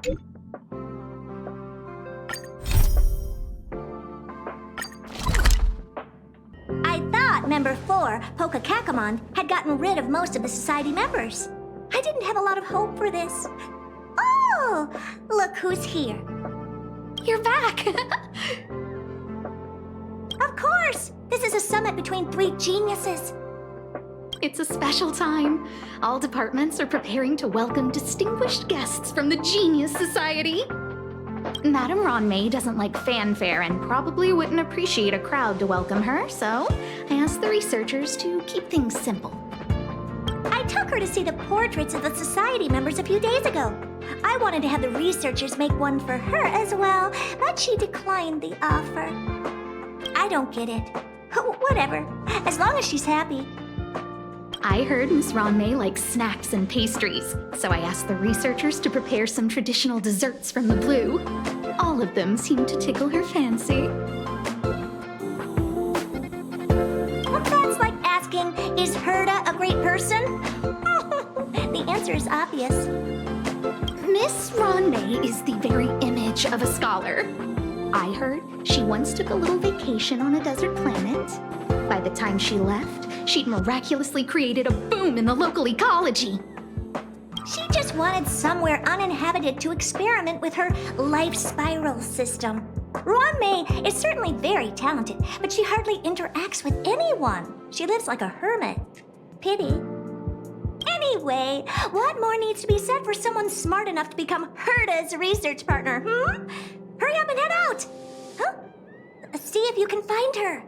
I thought Member 4, Pokakakamon, had gotten rid of most of the society members. I didn't have a lot of hope for this. Oh, look who's here. You're back! Of course! This is a summit between 3 geniuses. It's a special time. All departments are preparing to welcome distinguished guests from the Genius Society. Madame RUAN MEI doesn't like fanfare and probably wouldn't appreciate a crowd to welcome her, so I asked the researchers to keep things simple. I took her to see the portraits of the society members a few days ago. I wanted to have the researchers make one for her as well, but she declined the offer. I don't get it. Whatever, as long as she's happy. I heard Miss RUAN MEI likes snacks and pastries, so I asked the researchers to prepare some traditional desserts from the blue. All of them seemed to tickle her fancy. Well, that's like asking, is Herda a great person? The answer is obvious. Miss RUAN MEI is the very image of a scholar. I heard she once took a little vacation on a desert planet. By the time she left, she'd miraculously created a boom in the local ecology. She just wanted somewhere uninhabited to experiment with her life spiral system. RUAN MEI is certainly very talented, but she hardly interacts with anyone. She lives like a hermit. Pity. Anyway, what more needs to be said for someone smart enough to become Herda's research partner, Hurry up and head out! Huh? See if you can find her.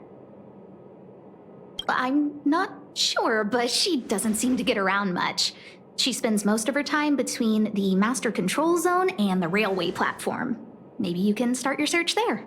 I'm not sure, but she doesn't seem to get around much. She spends most of her time between the master control zone and the railway platform. Maybe you can start your search there.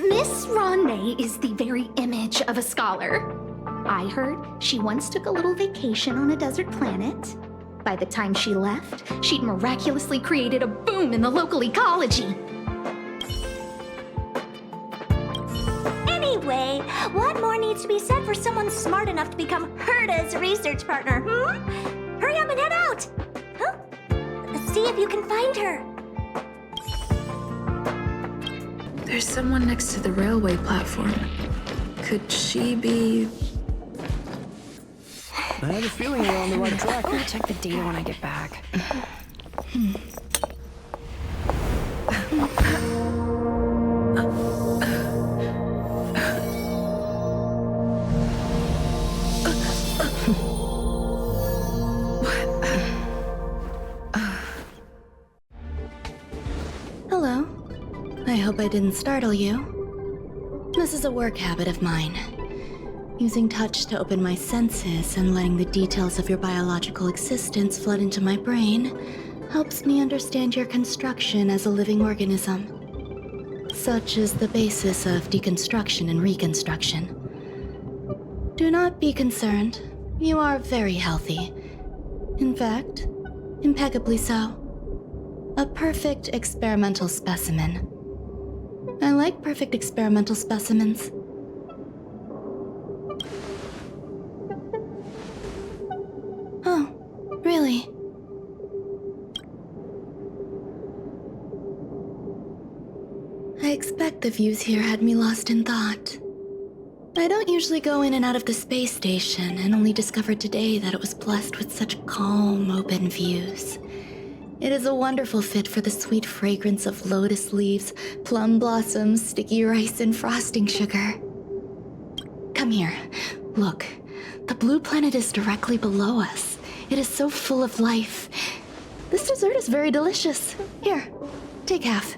Miss RUAN MEI is the very image of a scholar. I heard she once took a little vacation on a desert planet. By the time she left, she'd miraculously created a boom in the local ecology. Anyway, what more needs to be said for someone smart enough to become Herda's research partner, Hurry up and head out! Huh? See if you can find her. There's someone next to the railway platform. Could she be... I had a feeling we're on the right track. I'll check the data when I get back. Hello. I hope I didn't startle you. This is a work habit of mine. Using touch to open my senses and letting the details of your biological existence flood into my brain helps me understand your construction as a living organism. Such is the basis of deconstruction and reconstruction. Do not be concerned. You are very healthy. In fact, impeccably so. A perfect experimental specimen. I like perfect experimental specimens. Oh, really? I expect the views here had me lost in thought. I don't usually go in and out of the space station, and only discovered today that it was blessed with such calm, open views. It is a wonderful fit for the sweet fragrance of lotus leaves, plum blossoms, sticky rice, and frosting sugar. Come here. Look. The blue planet is directly below us. It is so full of life. This dessert is very delicious. Here, take half.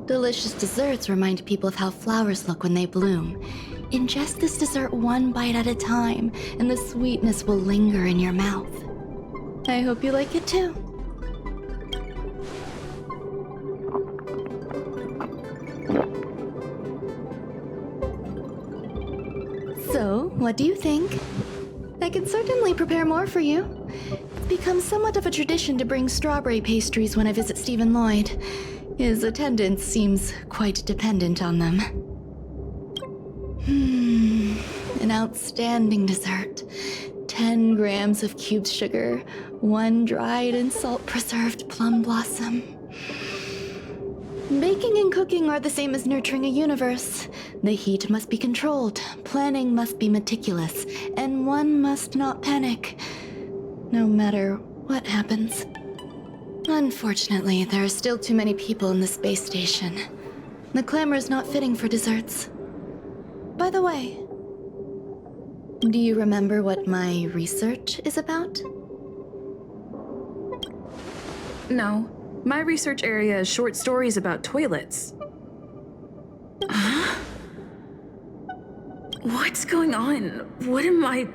Delicious desserts remind people of how flowers look when they bloom. Ingest this dessert one bite at a time, and the sweetness will linger in your mouth. I hope you like it too. So, what do you think? I can certainly prepare more for you. It's become somewhat of a tradition to bring strawberry pastries when I visit Stephen Lloyd. His attendance seems quite dependent on them. An outstanding dessert. 10 grams of cubed sugar, 1 dried and salt-preserved plum blossom. Baking and cooking are the same as nurturing a universe. The heat must be controlled, planning must be meticulous, and one must not panic, no matter what happens. Unfortunately, there are still too many people in the space station. The clamor is not fitting for desserts. By the way, do you remember what my research is about? No. My research area is short stories about toilets. Huh? What's going on? What am I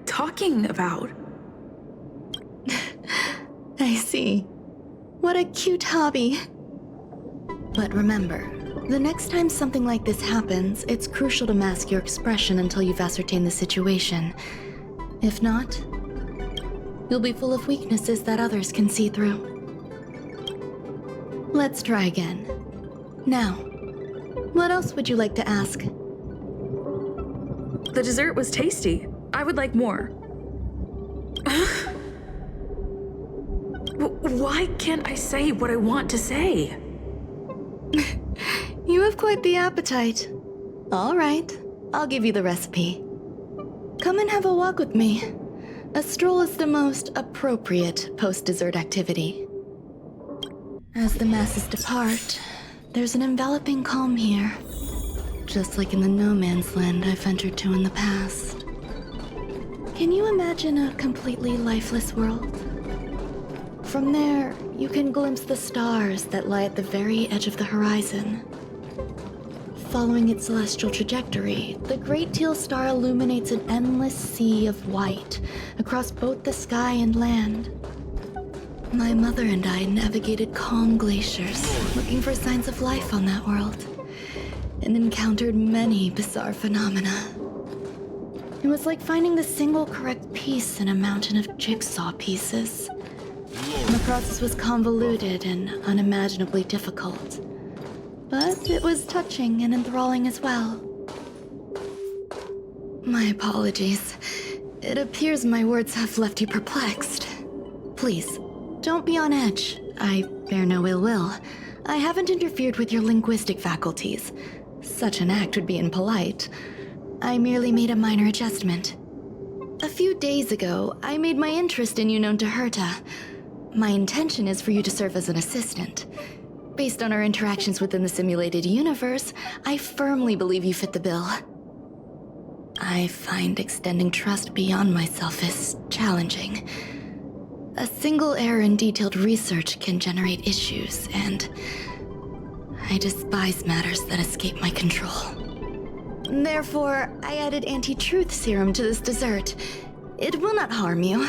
talking about? I see. What a cute hobby. But remember, the next time something like this happens, it's crucial to mask your expression until you've ascertained the situation. If not, you'll be full of weaknesses that others can see through. Let's try again. Now, what else would you like to ask? The dessert was tasty. I would like more. Why can't I say what I want to say? You have quite the appetite. All right, I'll give you the recipe. Come and have a walk with me. A stroll is the most appropriate post-dessert activity. As the masses depart, there's an enveloping calm here, just like in the no man's land I've ventured to in the past. Can you imagine a completely lifeless world? From there, you can glimpse the stars that lie at the very edge of the horizon. Following its celestial trajectory, the Great Teal Star illuminates an endless sea of white across both the sky and land. My mother and I navigated calm glaciers, looking for signs of life on that world, and encountered many bizarre phenomena. It was like finding the single correct piece in a mountain of jigsaw pieces. The process was convoluted and unimaginably difficult, but it was touching and enthralling as well. My apologies. It appears my words have left you perplexed. Please, don't be on edge. I bear no ill will. I haven't interfered with your linguistic faculties. Such an act would be impolite. I merely made a minor adjustment. A few days ago, I made my interest in you known to Herta. My intention is for you to serve as an assistant. Based on our interactions within the simulated universe, I firmly believe you fit the bill. I find extending trust beyond myself is challenging. A single error in detailed research can generate issues, and I despise matters that escape my control. Therefore, I added anti-truth serum to this dessert. It will not harm you.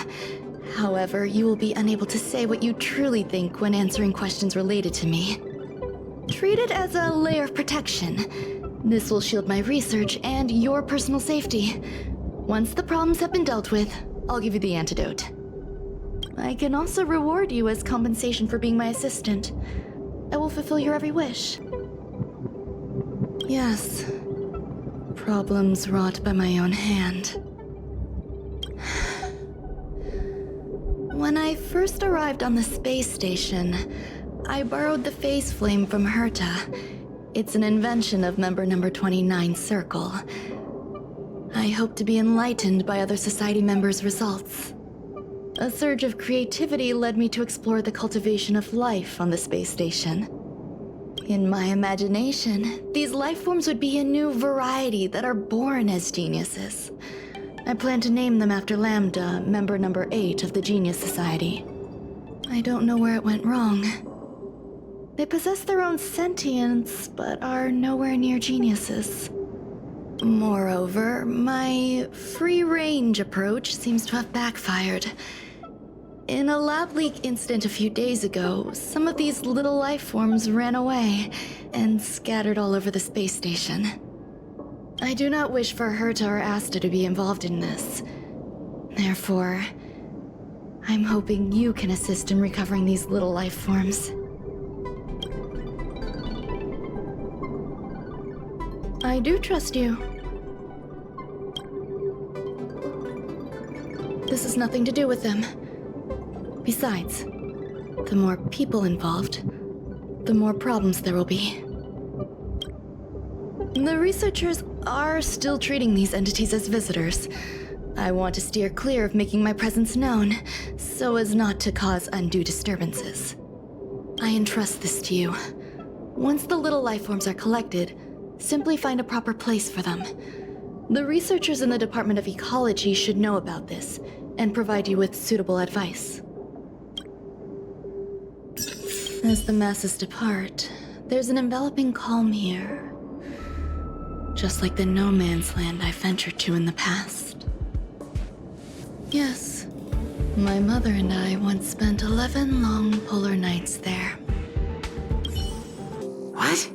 However, you will be unable to say what you truly think when answering questions related to me. Treat it as a layer of protection. This will shield my research and your personal safety. Once the problems have been dealt with, I'll give you the antidote. I can also reward you as compensation for being my assistant. I will fulfill your every wish. Yes. Problems wrought by my own hand. When I first arrived on the space station, I borrowed the phase flame from Herta. It's an invention of member number 29 Circle. I hope to be enlightened by other society members' results. A surge of creativity led me to explore the cultivation of life on the space station. In my imagination, these life forms would be a new variety that are born as geniuses. I plan to name them after Lambda, member number 8 of the Genius Society. I don't know where it went wrong. They possess their own sentience, but are nowhere near geniuses. Moreover, my free-range approach seems to have backfired. In a lab leak incident a few days ago, some of these little life forms ran away and scattered all over the space station. I do not wish for Herta or Asta to be involved in this. Therefore, I'm hoping you can assist in recovering these little life forms. I do trust you. This has nothing to do with them. Besides, the more people involved, the more problems there will be. The researchers are still treating these entities as visitors. I want to steer clear of making my presence known, so as not to cause undue disturbances. I entrust this to you. Once the little life forms are collected, simply find a proper place for them. The researchers in the Department of Ecology should know about this, and provide you with suitable advice. As the masses depart, there's an enveloping calm here. Just like the no man's land I ventured to in the past. Yes, my mother and I once spent 11 long polar nights there. What?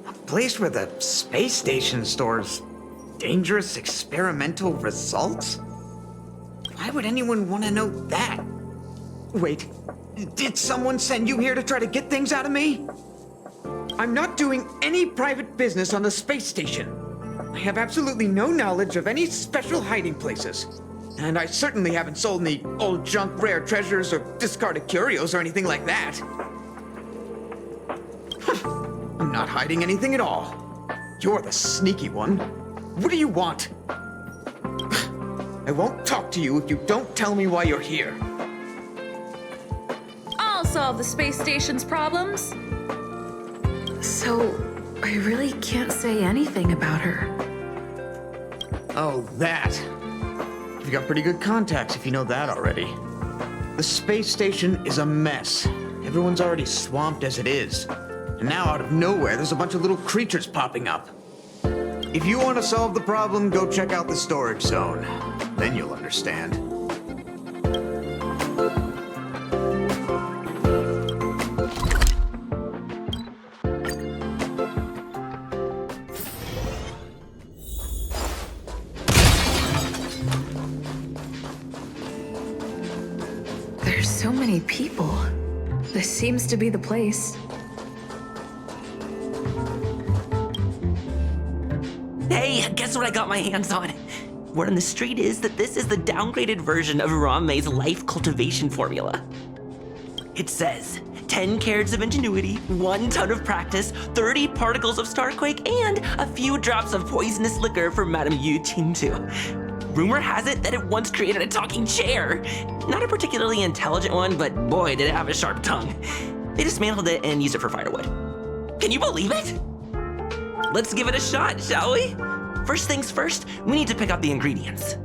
A place where the space station stores dangerous experimental results? Why would anyone want to know that? Wait, did someone send you here to try to get things out of me? I'm not doing any private business on the space station. I have absolutely no knowledge of any special hiding places. And I certainly haven't sold any old junk rare treasures or discarded curios or anything like that. I'm not hiding anything at all. You're the sneaky one. What do you want? I won't talk to you if you don't tell me why you're here. I'll solve the space station's problems. So, I really can't say anything about her. Oh, that. You've got pretty good contacts if you know that already. The space station is a mess. Everyone's already swamped as it is. And now out of nowhere, there's a bunch of little creatures popping up. If you want to solve the problem, go check out the storage zone. Then you'll understand. There's so many people. This seems to be the place. Hey, guess what I got my hands on? Word on the street is that this is the downgraded version of RUAN MEI's life cultivation formula. It says 10 carats of ingenuity, 1 ton of practice, 30 particles of starquake, and a few drops of poisonous liquor for Madame Yu Qingtu. Rumor has it that it once created a talking chair. Not a particularly intelligent one, but boy, did it have a sharp tongue. They dismantled it and used it for firewood. Can you believe it? Let's give it a shot, shall we? First things first, we need to pick out the ingredients.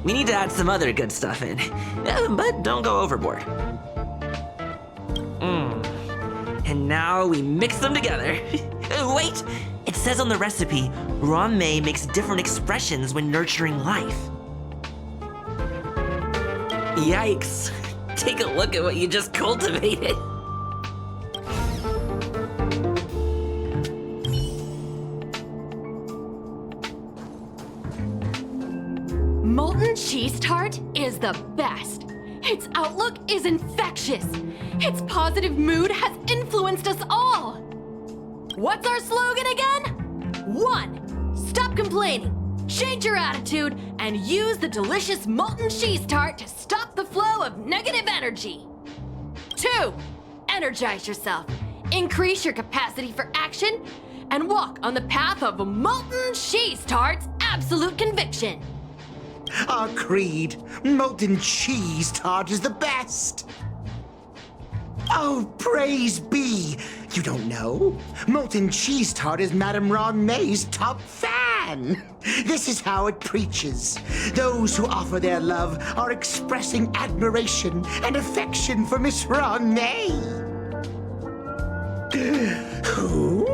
We need to add some other good stuff in, but don't go overboard. And now we mix them together. Wait, it says on the recipe, RUAN MEI makes different expressions when nurturing life. Yikes, take a look at what you just cultivated. Molten cheese tart is the best. Its outlook is infectious. Its positive mood has influenced us all. What's our slogan again? 1. Stop complaining, change your attitude, and use the delicious molten cheese tart to stop the flow of negative energy. 2. Energize yourself, increase your capacity for action, and walk on the path of molten cheese tart's absolute conviction. Our creed, molten cheese tart is the best. Oh, praise be! You don't know? Molten Cheese Tart is Madame RUAN MEI's top fan! This is how it preaches. Those who offer their love are expressing admiration and affection for Miss RUAN MEI. Who?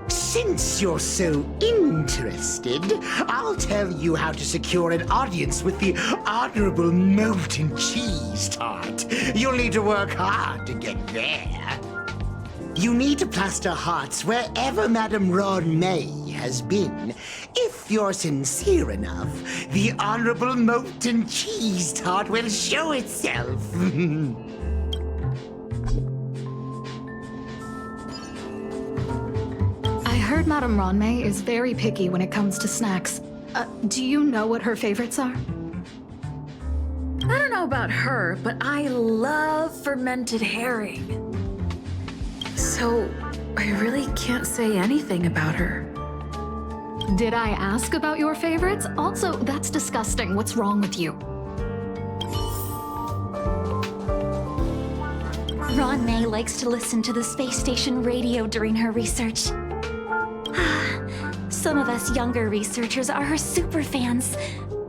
Since you're so interested, I'll tell you how to secure an audience with the Honorable Molten Cheese Tart. You'll need to work hard to get there. You need to plaster hearts wherever Madame RUAN MEI has been. If you're sincere enough, the Honorable Molten Cheese Tart will show itself. I heard Madame RUAN MEI is very picky when it comes to snacks. Do you know what her favorites are? I don't know about her, but I love fermented herring. So, I really can't say anything about her. Did I ask about your favorites? Also, that's disgusting. What's wrong with you? RUAN MEI likes to listen to the space station radio during her research. Some of us younger researchers are her super fans.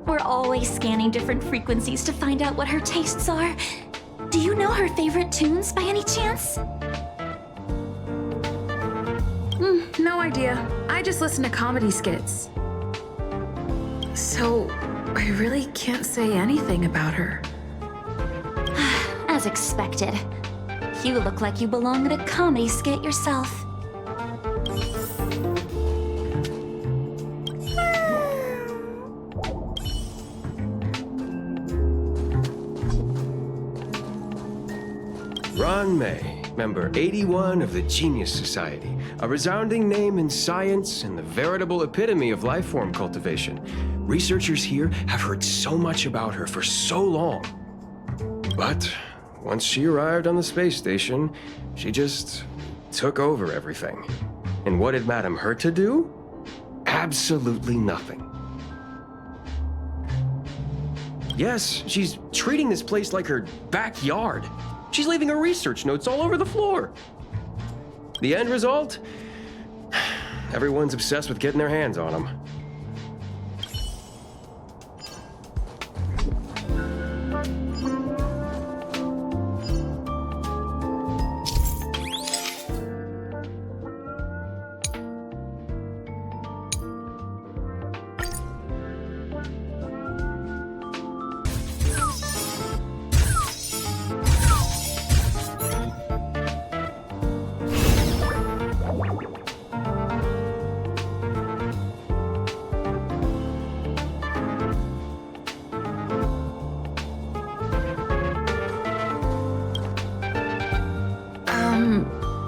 We're always scanning different frequencies to find out what her tastes are. Do you know her favorite tunes by any chance? No idea. I just listen to comedy skits. So, I really can't say anything about her. As expected. You look like you belong in a comedy skit yourself. RUAN MEI, member 81 of the Genius Society, a resounding name in science and the veritable epitome of life form cultivation. Researchers here have heard so much about her for so long. But once she arrived on the space station, she just took over everything. And what did Madame hurt to do? Absolutely nothing. Yes, she's treating this place like her backyard. She's leaving her research notes all over the floor. The end result? Everyone's obsessed with getting their hands on them.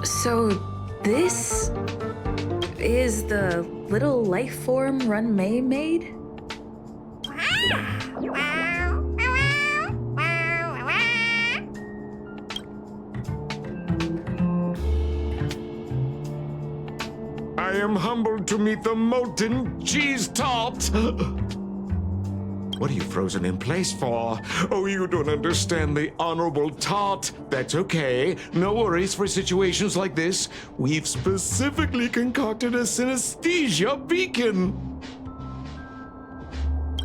So this is the little life form RUAN MEI made? I am humbled to meet the Molten Cheese Tart. What are you frozen in place for? Oh, you don't understand the Honorable Tart. That's okay. No worries for situations like this. We've specifically concocted a synesthesia beacon.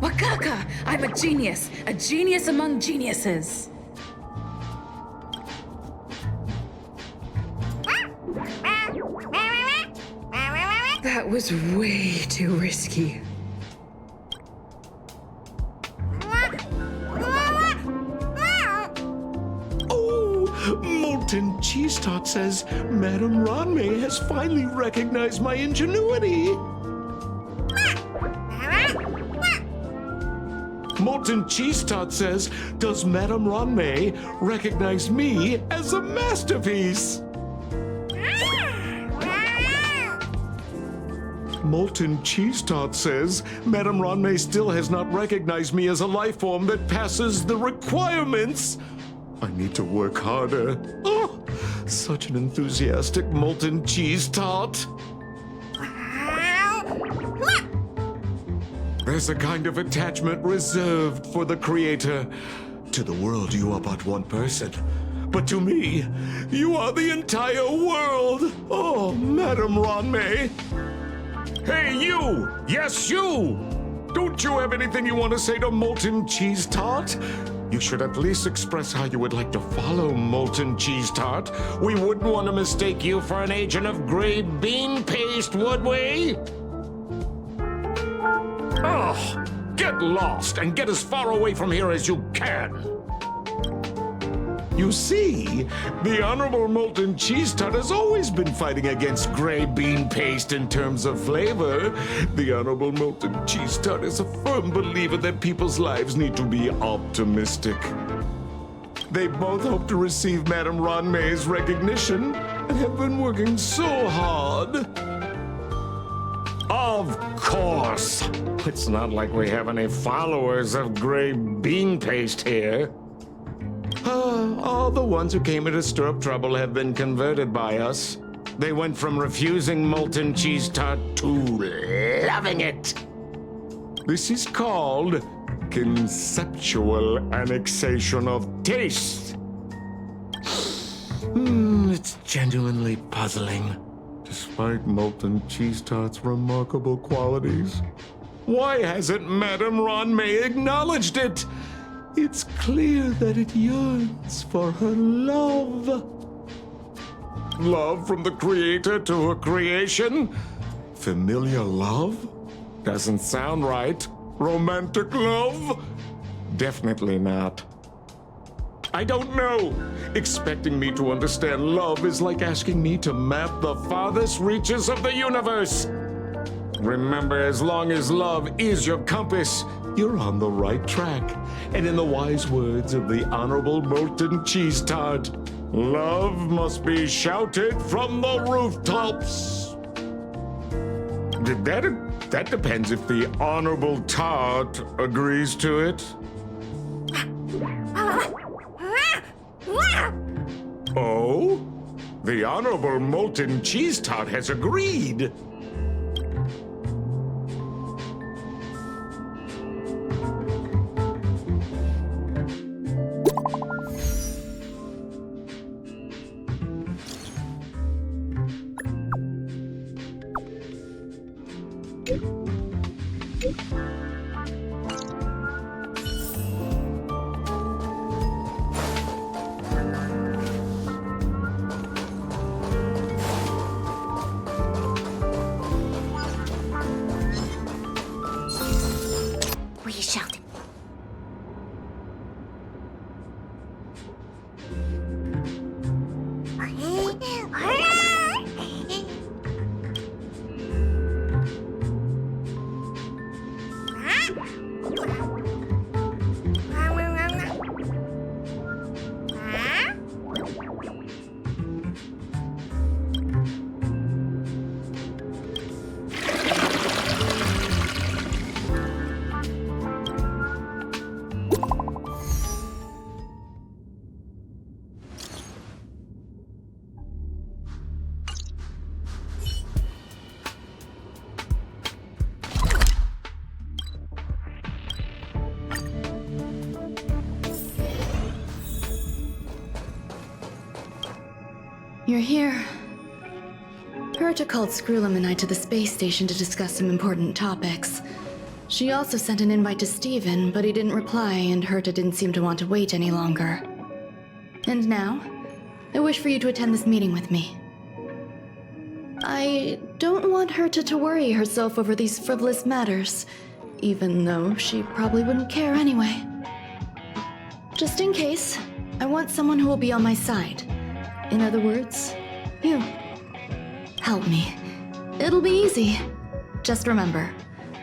Wakaka! I'm a genius among geniuses. That was way too risky. Molten Cheese Tart says Madame RUAN MEI has finally recognized my ingenuity. Molten Cheese Tart says, does Madame RUAN MEI recognize me as a masterpiece? Molten Cheese Tart says, Madame RUAN MEI still has not recognized me as a life form that passes the requirements. I need to work harder. Oh, such an enthusiastic Molten Cheese Tart. There's a kind of attachment reserved for the creator. To the world, you are but one person. but to me, you are the entire world. Oh, Madam RUAN MEI. Hey, you! Yes, you! Don't you have anything you want to say to Molten Cheese Tart? You should at least express how you would like to follow Molten Cheese Tart. We wouldn't want to mistake you for an agent of gray bean paste, would we? Oh, get lost and get as far away from here as you can. You see, the Honorable Molten Cheese Tart has always been fighting against gray bean paste in terms of flavor. The Honorable Molten Cheese Tart is a firm believer that people's lives need to be optimistic. They both hope to receive Madam RUAN MEI's recognition and have been working so hard. Of course! It's not like we have any followers of gray bean paste here. All the ones who came here to stir up trouble have been converted by us. They went from refusing Molten Cheese Tart to loving it. This is called conceptual annexation of taste. It's genuinely puzzling. Despite Molten Cheese Tart's remarkable qualities, why hasn't Madam RUAN MEI acknowledged it? It's clear that it yearns for her love. Love from the creator to her creation? Familiar love? Doesn't sound right. Romantic love? Definitely not. I don't know. Expecting me to understand love is like asking me to map the farthest reaches of the universe. Remember, as long as love is your compass, you're on the right track. And in the wise words of the Honorable Molten Cheese Tart, love must be shouted from the rooftops. That depends if the Honorable Tart agrees to it. Oh? The Honorable Molten Cheese Tart has agreed. We shouted. You're here. Herta called Screwlum and I to the space station to discuss some important topics. She also sent an invite to Steven, but he didn't reply, and Herta didn't seem to want to wait any longer. And now, I wish for you to attend this meeting with me. I don't want Herta to worry herself over these frivolous matters, even though she probably wouldn't care anyway. Just in case, I want someone who will be on my side. In other words, you. Help me. It'll be easy. Just remember,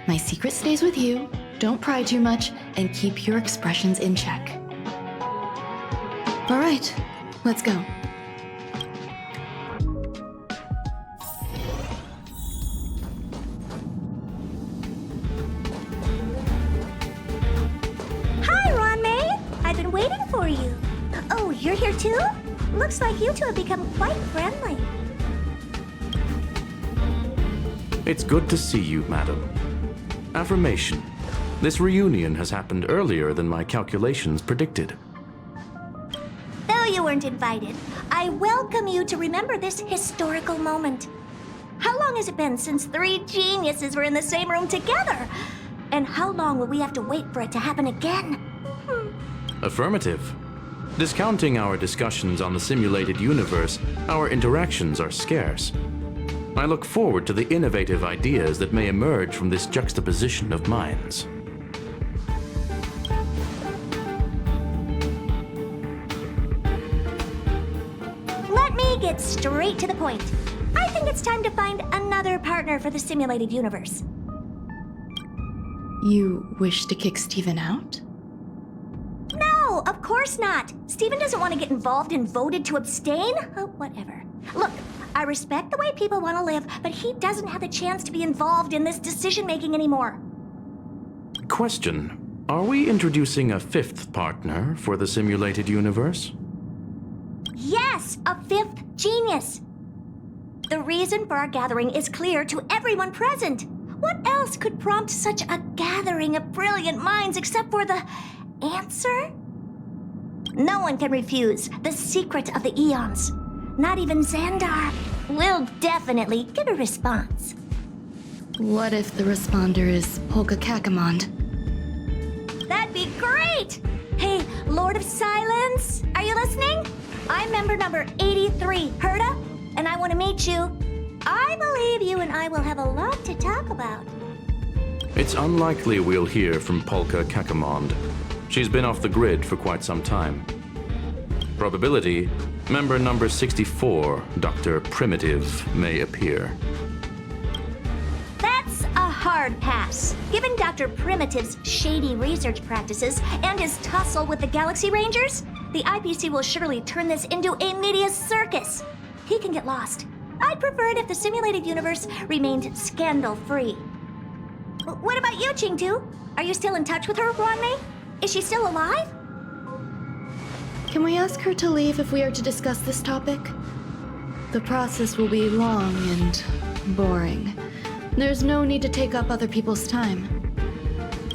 my secret stays with you, don't pry too much, and keep your expressions in check. All right, let's go. Hi, RUAN MEI. I've been waiting for you. Oh, you're here too? Looks like you two have become quite friendly. It's good to see you, madam. Affirmation. This reunion has happened earlier than my calculations predicted. Though you were weren't invited, I welcome you to remember this historical moment. How long has it been since 3 geniuses were in the same room together? And how long will we have to wait for it to happen again? Affirmative. Discounting our discussions on the simulated universe, our interactions are scarce. I look forward to the innovative ideas that may emerge from this juxtaposition of minds. Let me get straight to the point. I think it's time to find another partner for the simulated universe. You wish to kick Steven out? No, of course not. Steven doesn't want to get involved and voted to abstain. Oh, whatever. Look, I respect the way people want to live, but he doesn't have the chance to be involved in this decision-making anymore. Question. Are we introducing a 5th partner for the simulated universe? Yes, a 5th genius. The reason for our gathering is clear to everyone present. What else could prompt such a gathering of brilliant minds except for the answer? No one can refuse the secret of the eons. Not even Xandar. We'll definitely get a response. What if the responder is Polka Kakamond? That'd be great! Hey, Lord of Silence, are you listening? I'm member number 83, Herda, and I want to meet you. I believe you and I will have a lot to talk about. It's unlikely we'll hear from Polka Kakamond. She's been off the grid for quite some time. Probability, member number 64, Dr. Primitive, may appear. That's a hard pass. Given Dr. Primitive's shady research practices and his tussle with the Galaxy Rangers, the IPC will surely turn this into a media circus. He can get lost. I'd prefer it if the simulated universe remained scandal-free. What about you, Chingtu? Are you still in touch with her, Ruan Mei? Is she still alive? Can we ask her to leave if we are to discuss this topic? The process will be long and boring. There's no need to take up other people's time.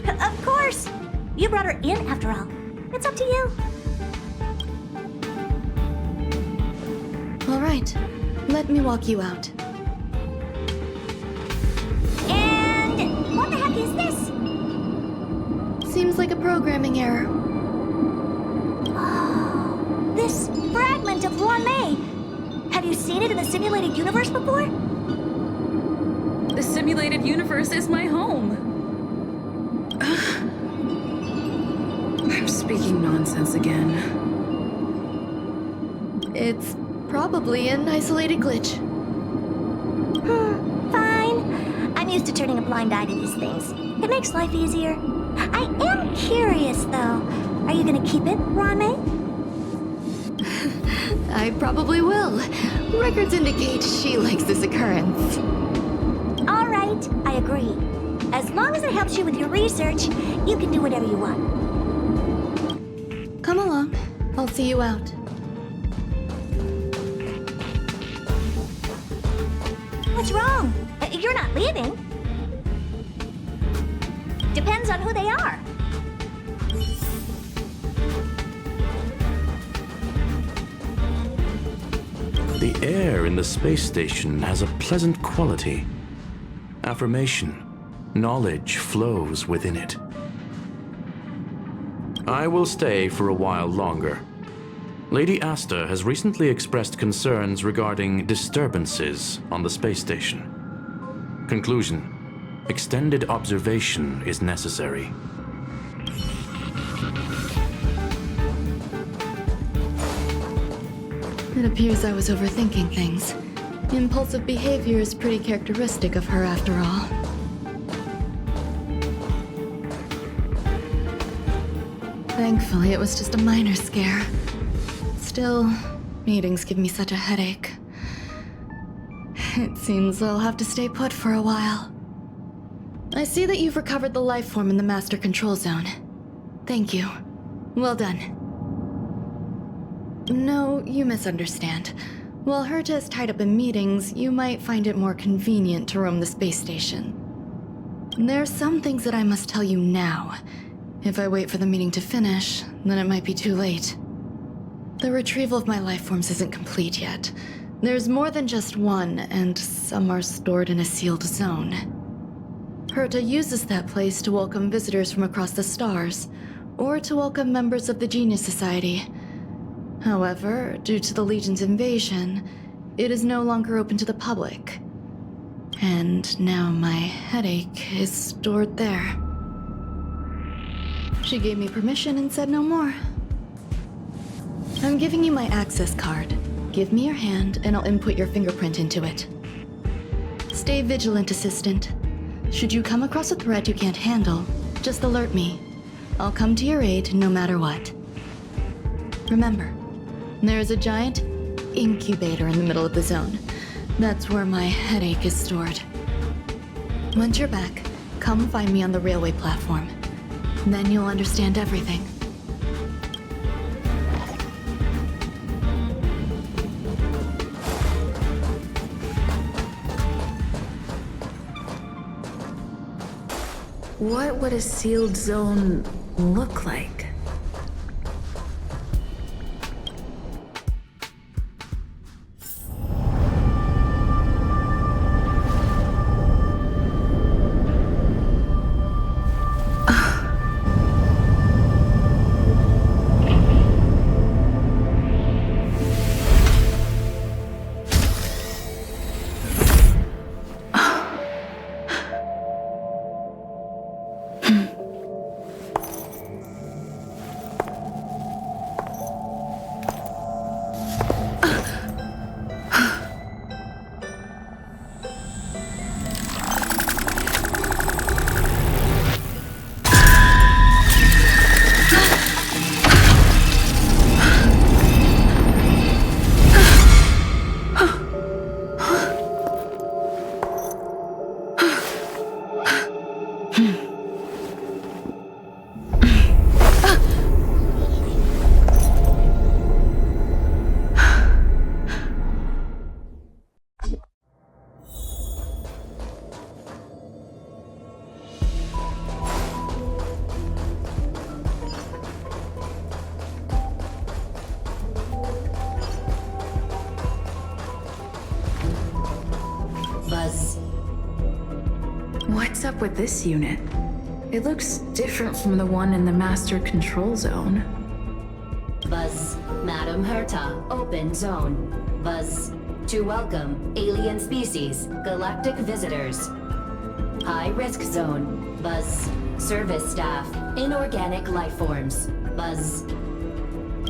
Of course! You brought her in, after all. It's up to you. All right, let me walk you out. And what the heck is this? Seems like a programming error. Oh, this fragment of Ruan Mei. Have you seen it in the simulated universe before? The simulated universe is my home. I'm speaking nonsense again. It's probably an isolated glitch. Fine. I'm used to turning a blind eye to these things. It makes life easier. I am curious, though. Are you gonna keep it, Ruan Mei? I probably will. Records indicate she likes this occurrence. All right, I agree. As long as it helps you with your research, you can do whatever you want. Come along. I'll see you out. What's wrong? You're not leaving. Depends on who they are. The air in the space station has a pleasant quality. Affirmation. Knowledge flows within it. I will stay for a while longer. Lady Asta has recently expressed concerns regarding disturbances on the space station. Conclusion. Extended observation is necessary. It appears I was overthinking things. Impulsive behavior is pretty characteristic of her after all. Thankfully, it was just a minor scare. Still, meetings give me such a headache. It seems I'll have to stay put for a while. I see that you've recovered the life form in the master control zone. Thank you. Well done. No, you misunderstand. While Herta is tied up in meetings, you might find it more convenient to roam the space station. There are some things that I must tell you now. If I wait for the meeting to finish, then it might be too late. The retrieval of my life forms isn't complete yet. There's more than just one, and some are stored in a sealed zone. Herta uses that place to welcome visitors from across the stars, or to welcome members of the Genius Society. However, due to the Legion's invasion, it is no longer open to the public. And now my headache is stored there. She gave me permission and said no more. I'm giving you my access card. Give me your hand and I'll input your fingerprint into it. Stay vigilant, Assistant. Should you come across a threat you can't handle, just alert me. I'll come to your aid no matter what. Remember, there is a giant incubator in the middle of the zone. That's where my headache is stored. Once you're back, come find me on the railway platform. Then you'll understand everything. What would a sealed zone look like? What's up with this unit? It looks different from the one in the Master Control Zone. Buzz, Madam Herta, open zone. Buzz, to welcome alien species, galactic visitors. High risk zone. Buzz, service staff, inorganic life forms. Buzz.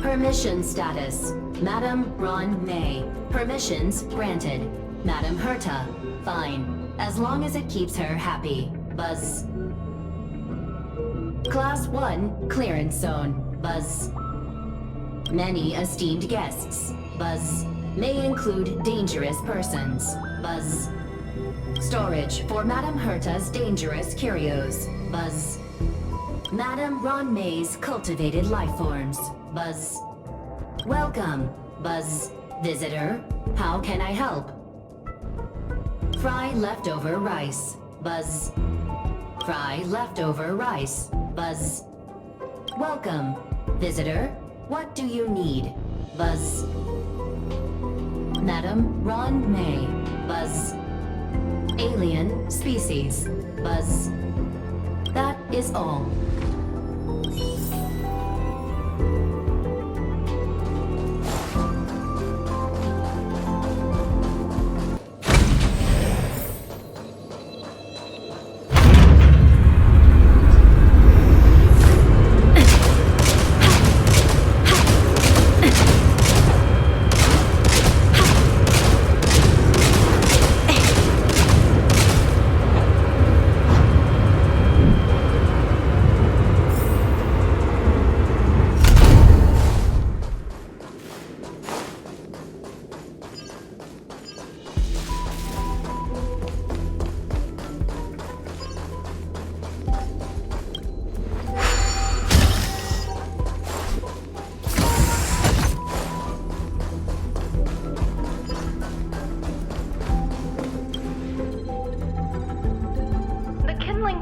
Permission status. Madam RUAN MEI. Permissions granted. Madam Herta, fine. As long as it keeps her happy. Buzz. Class 1, clearance zone. Buzz. Many esteemed guests. Buzz. May include dangerous persons. Buzz. Storage for Madam Herta's dangerous curios. Buzz. Madam RUAN MEI's cultivated life forms. Buzz. Welcome. Buzz. Visitor, how can I help? Fry leftover rice. Buzz. Fry leftover rice. Buzz. Welcome. Visitor, what do you need? Buzz. Madam RUAN MEI. Buzz. Alien species. Buzz. That is all.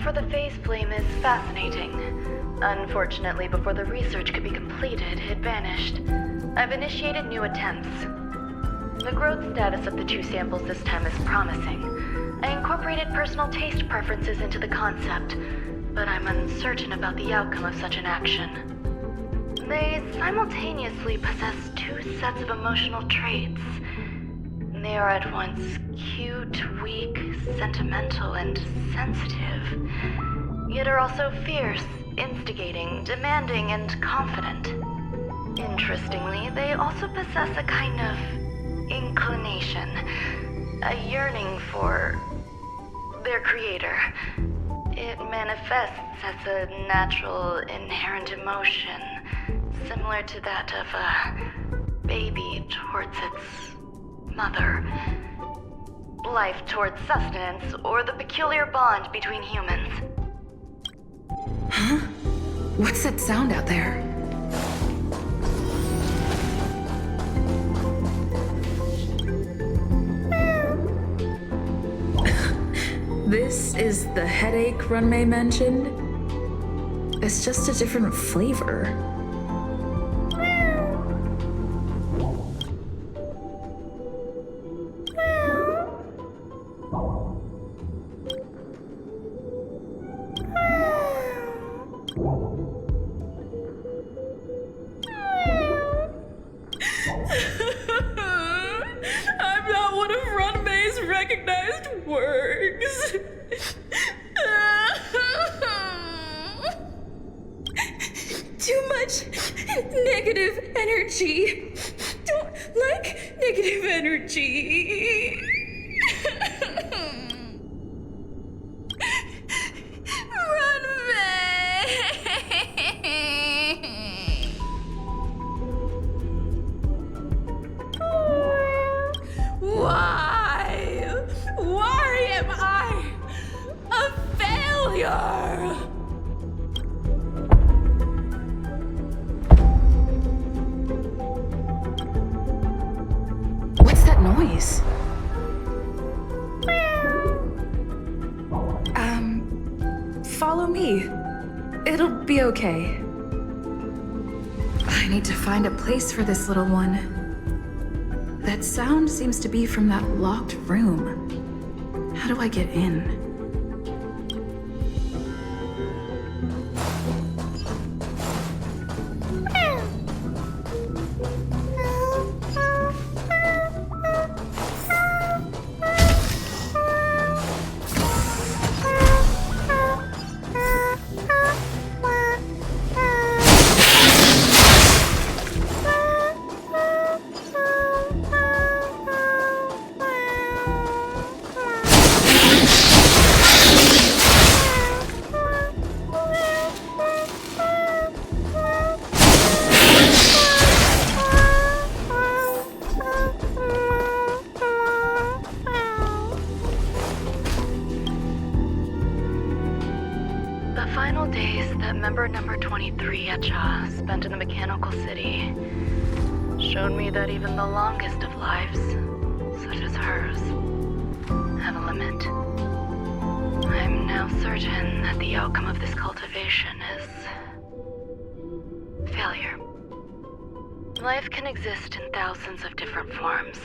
For the phase flame is fascinating. Unfortunately, before the research could be completed, it vanished. I've initiated new attempts. The growth status of the 2 samples this time is promising. I incorporated personal taste preferences into the concept, but I'm uncertain about the outcome of such an action. They simultaneously possess 2 sets of emotional traits. They are at once cute, weak, sentimental, and sensitive, yet are also fierce, instigating, demanding, and confident. Interestingly, they also possess a kind of inclination, a yearning for their creator. It manifests as a natural, inherent emotion, similar to that of a baby towards its mother. Life towards sustenance, or the peculiar bond between humans. Huh? What's that sound out there? This is the headache RUAN MEI mentioned? It's just a different flavor. I'm not one of RUAN MEI's recognized works. Too much negative energy. Don't like negative energy. RUAN MEI. Why? Why am I a failure? What's that noise? Follow me. It'll be okay. I need to find a place for this little one. That sound seems to be from that locked room. How do I get in? Number 23 at Cha spent in the mechanical city showed me that even the longest of lives, such as hers, have a limit. I'm now certain that the outcome of this cultivation is failure. Life can exist in thousands of different forms,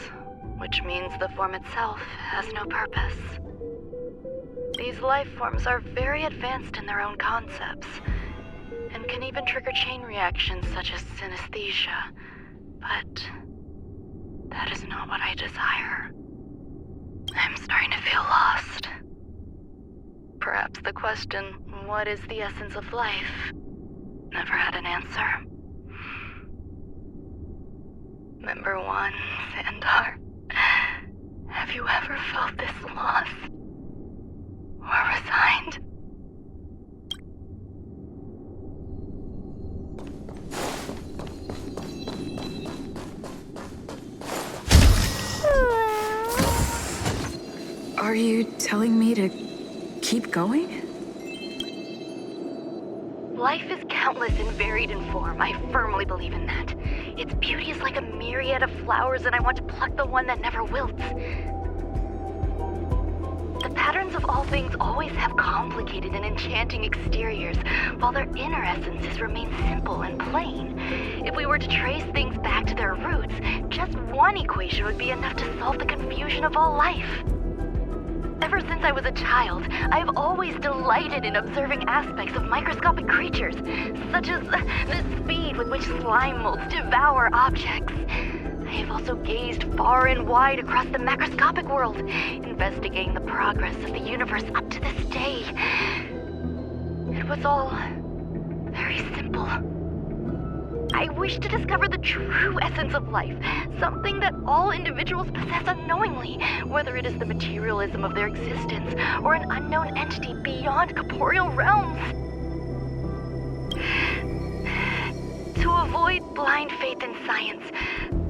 which means the form itself has no purpose. These life forms are very advanced in their own concepts, and can even trigger chain reactions such as synesthesia. But that is not what I desire. I'm starting to feel lost. Perhaps the question, what is the essence of life, never had an answer. Member 1, Sandar, have you ever felt this lost? Or resigned? Are you telling me to keep going? Life is countless and varied in form. I firmly believe in that. Its beauty is like a myriad of flowers, and I want to pluck the one that never wilts. The patterns of of all things always have complicated and enchanting exteriors, while their inner essences remain simple and plain. If we were to trace things back to their roots, just one equation would be enough to solve the confusion of all life. Ever since I was a child, I've always delighted in observing aspects of microscopic creatures, such as the speed with which slime molds devour objects. I have also gazed far and wide across the macroscopic world, investigating the progress of the universe up to this day. It was all very simple. I wish to discover the true essence of life, something that all individuals possess unknowingly, whether it is the materialism of their existence or an unknown entity beyond corporeal realms. To avoid blind faith in science,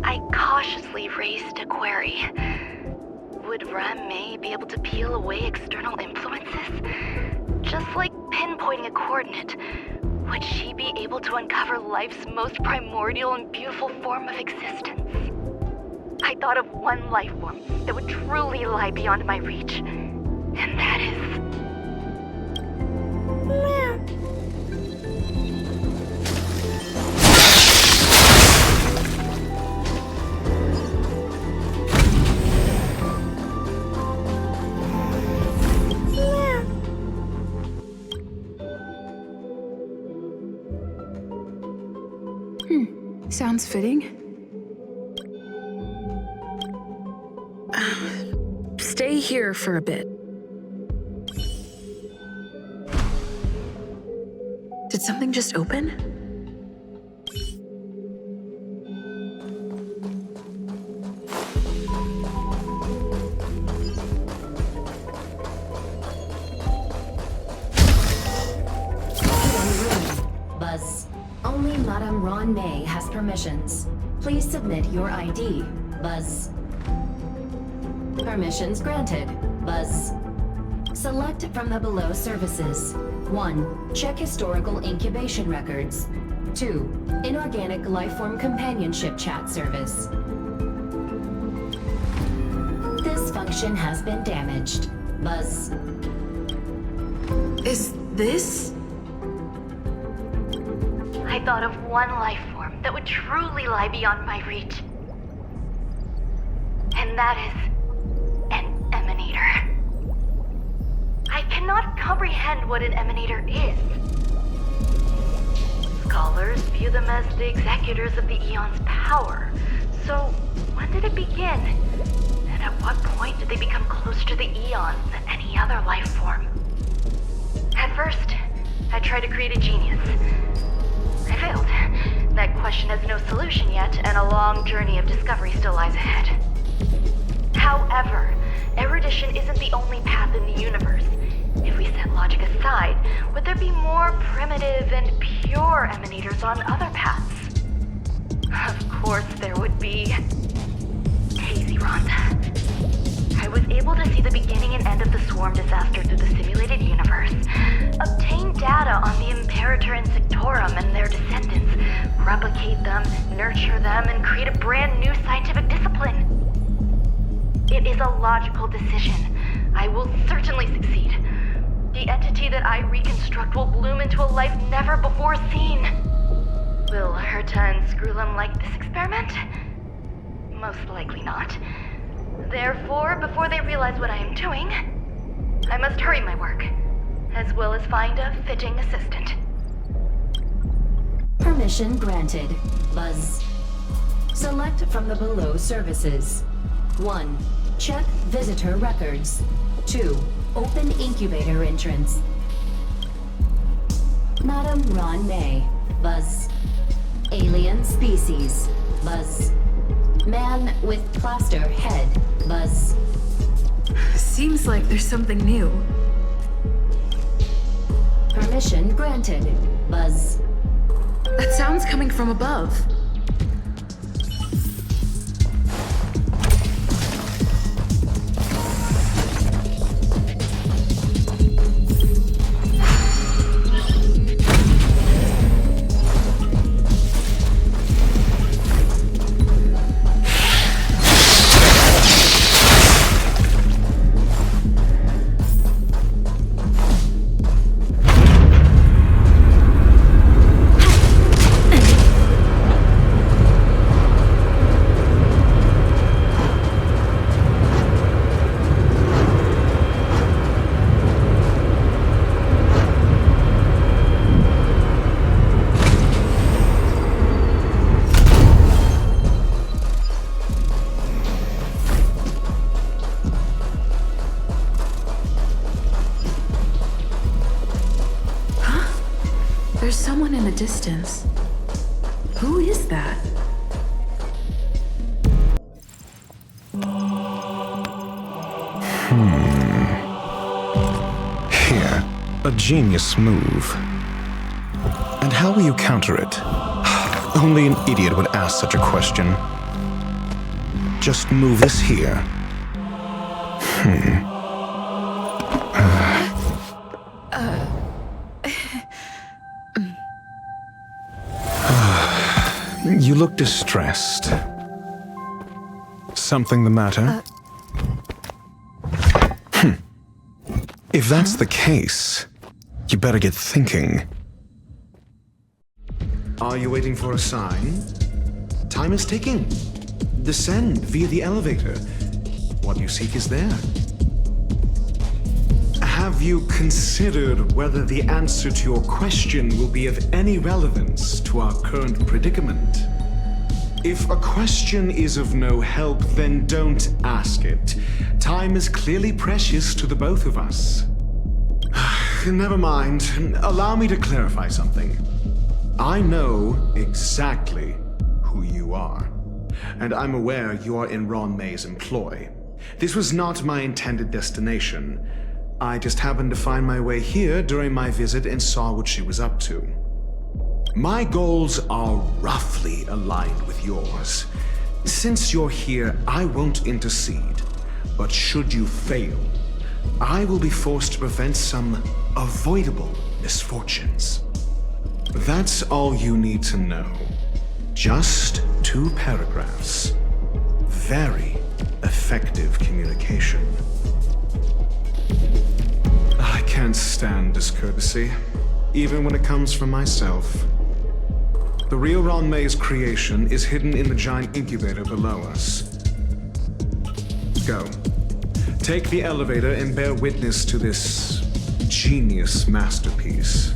I cautiously raised a query. Would RUAN MEI be able to peel away external influences? Just like pinpointing a coordinate, would she be able to uncover life's most primordial and beautiful form of existence? I thought of one life form that would truly lie beyond my reach, and that is... Sounds fitting. Stay here for a bit. Did something just open? Buzz. Only Madame RUAN MEI has permissions. Please submit your ID. Buzz. Permissions granted. Buzz. Select from the below services. 1. Check historical incubation records. 2. Inorganic lifeform companionship chat service. This function has been damaged. Buzz. Is this? I thought of one life form that would truly lie beyond my reach. And that is an emanator. I cannot comprehend what an emanator is. Scholars view them as the executors of the Eon's power. So, when did it begin? And at what point did they become closer to the Eons than any other life form? At first, I tried to create a genius. I failed. That question has no solution yet, and a long journey of discovery still lies ahead. However, erudition isn't the only path in the universe. If we set logic aside, would there be more primitive and pure emanators on other paths? Of course there would be. AZureMaxx. I was able to see the beginning and end of the swarm disaster through the simulated universe, obtain data on the Imperator and Sectorum and their descendants, replicate them, nurture them, and create a brand new scientific discipline. It is a logical decision. I will certainly succeed. The entity that I reconstruct will bloom into a life never before seen. Will Herta and Screwlum like this experiment? Most likely not. Therefore, before they realize what I am doing, I must hurry my work, as well as find a fitting assistant. Permission granted. Buzz. Select from the below services. 1. Check visitor records. 2. Open incubator entrance. Madame RUAN MEI. Buzz. Alien species. Buzz. Man with plaster head. Buzz. Seems like there's something new. Permission granted. Buzz. That sound's coming from above. There's someone in the distance. Who is that? Here, a genius move. And how will you counter it? Only an idiot would ask such a question. Just move this here. You look distressed. Something the matter? If that's the case, you better get thinking. Are you waiting for a sign? Time is ticking. Descend via the elevator. What you seek is there. Have you considered whether the answer to your question will be of any relevance to our current predicament? If a question is of no help, then don't ask it. Time is clearly precious to the both of us. Never mind. Allow me to clarify something. I know exactly who you are, and I'm aware you are in RUAN MEI's employ. This was not my intended destination. I just happened to find my way here during my visit and saw what she was up to. My goals are roughly aligned with yours. Since you're here, I won't intercede. But should you fail, I will be forced to prevent some avoidable misfortunes. That's all you need to know. Just 2 paragraphs. Very effective communication. I can't stand discourtesy, even when it comes from myself. The real RUAN MEI's creation is hidden in the giant incubator below us. Go. Take the elevator and bear witness to this genius masterpiece.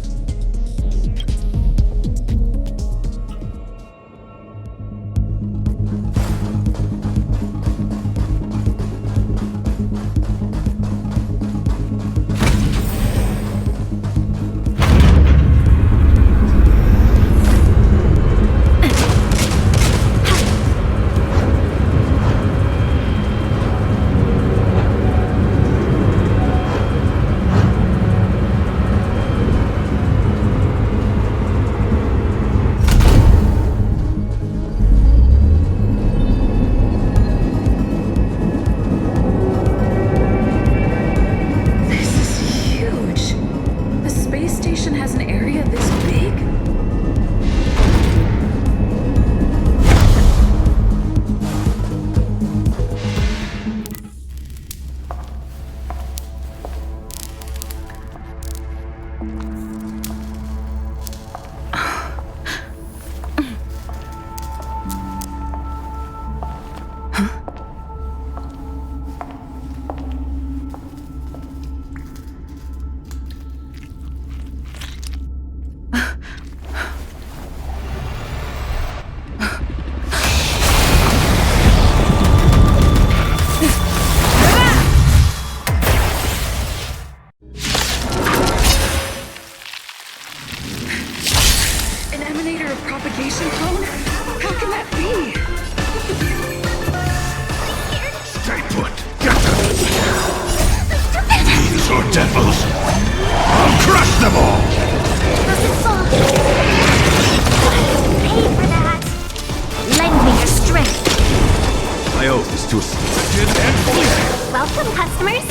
Welcome, customers.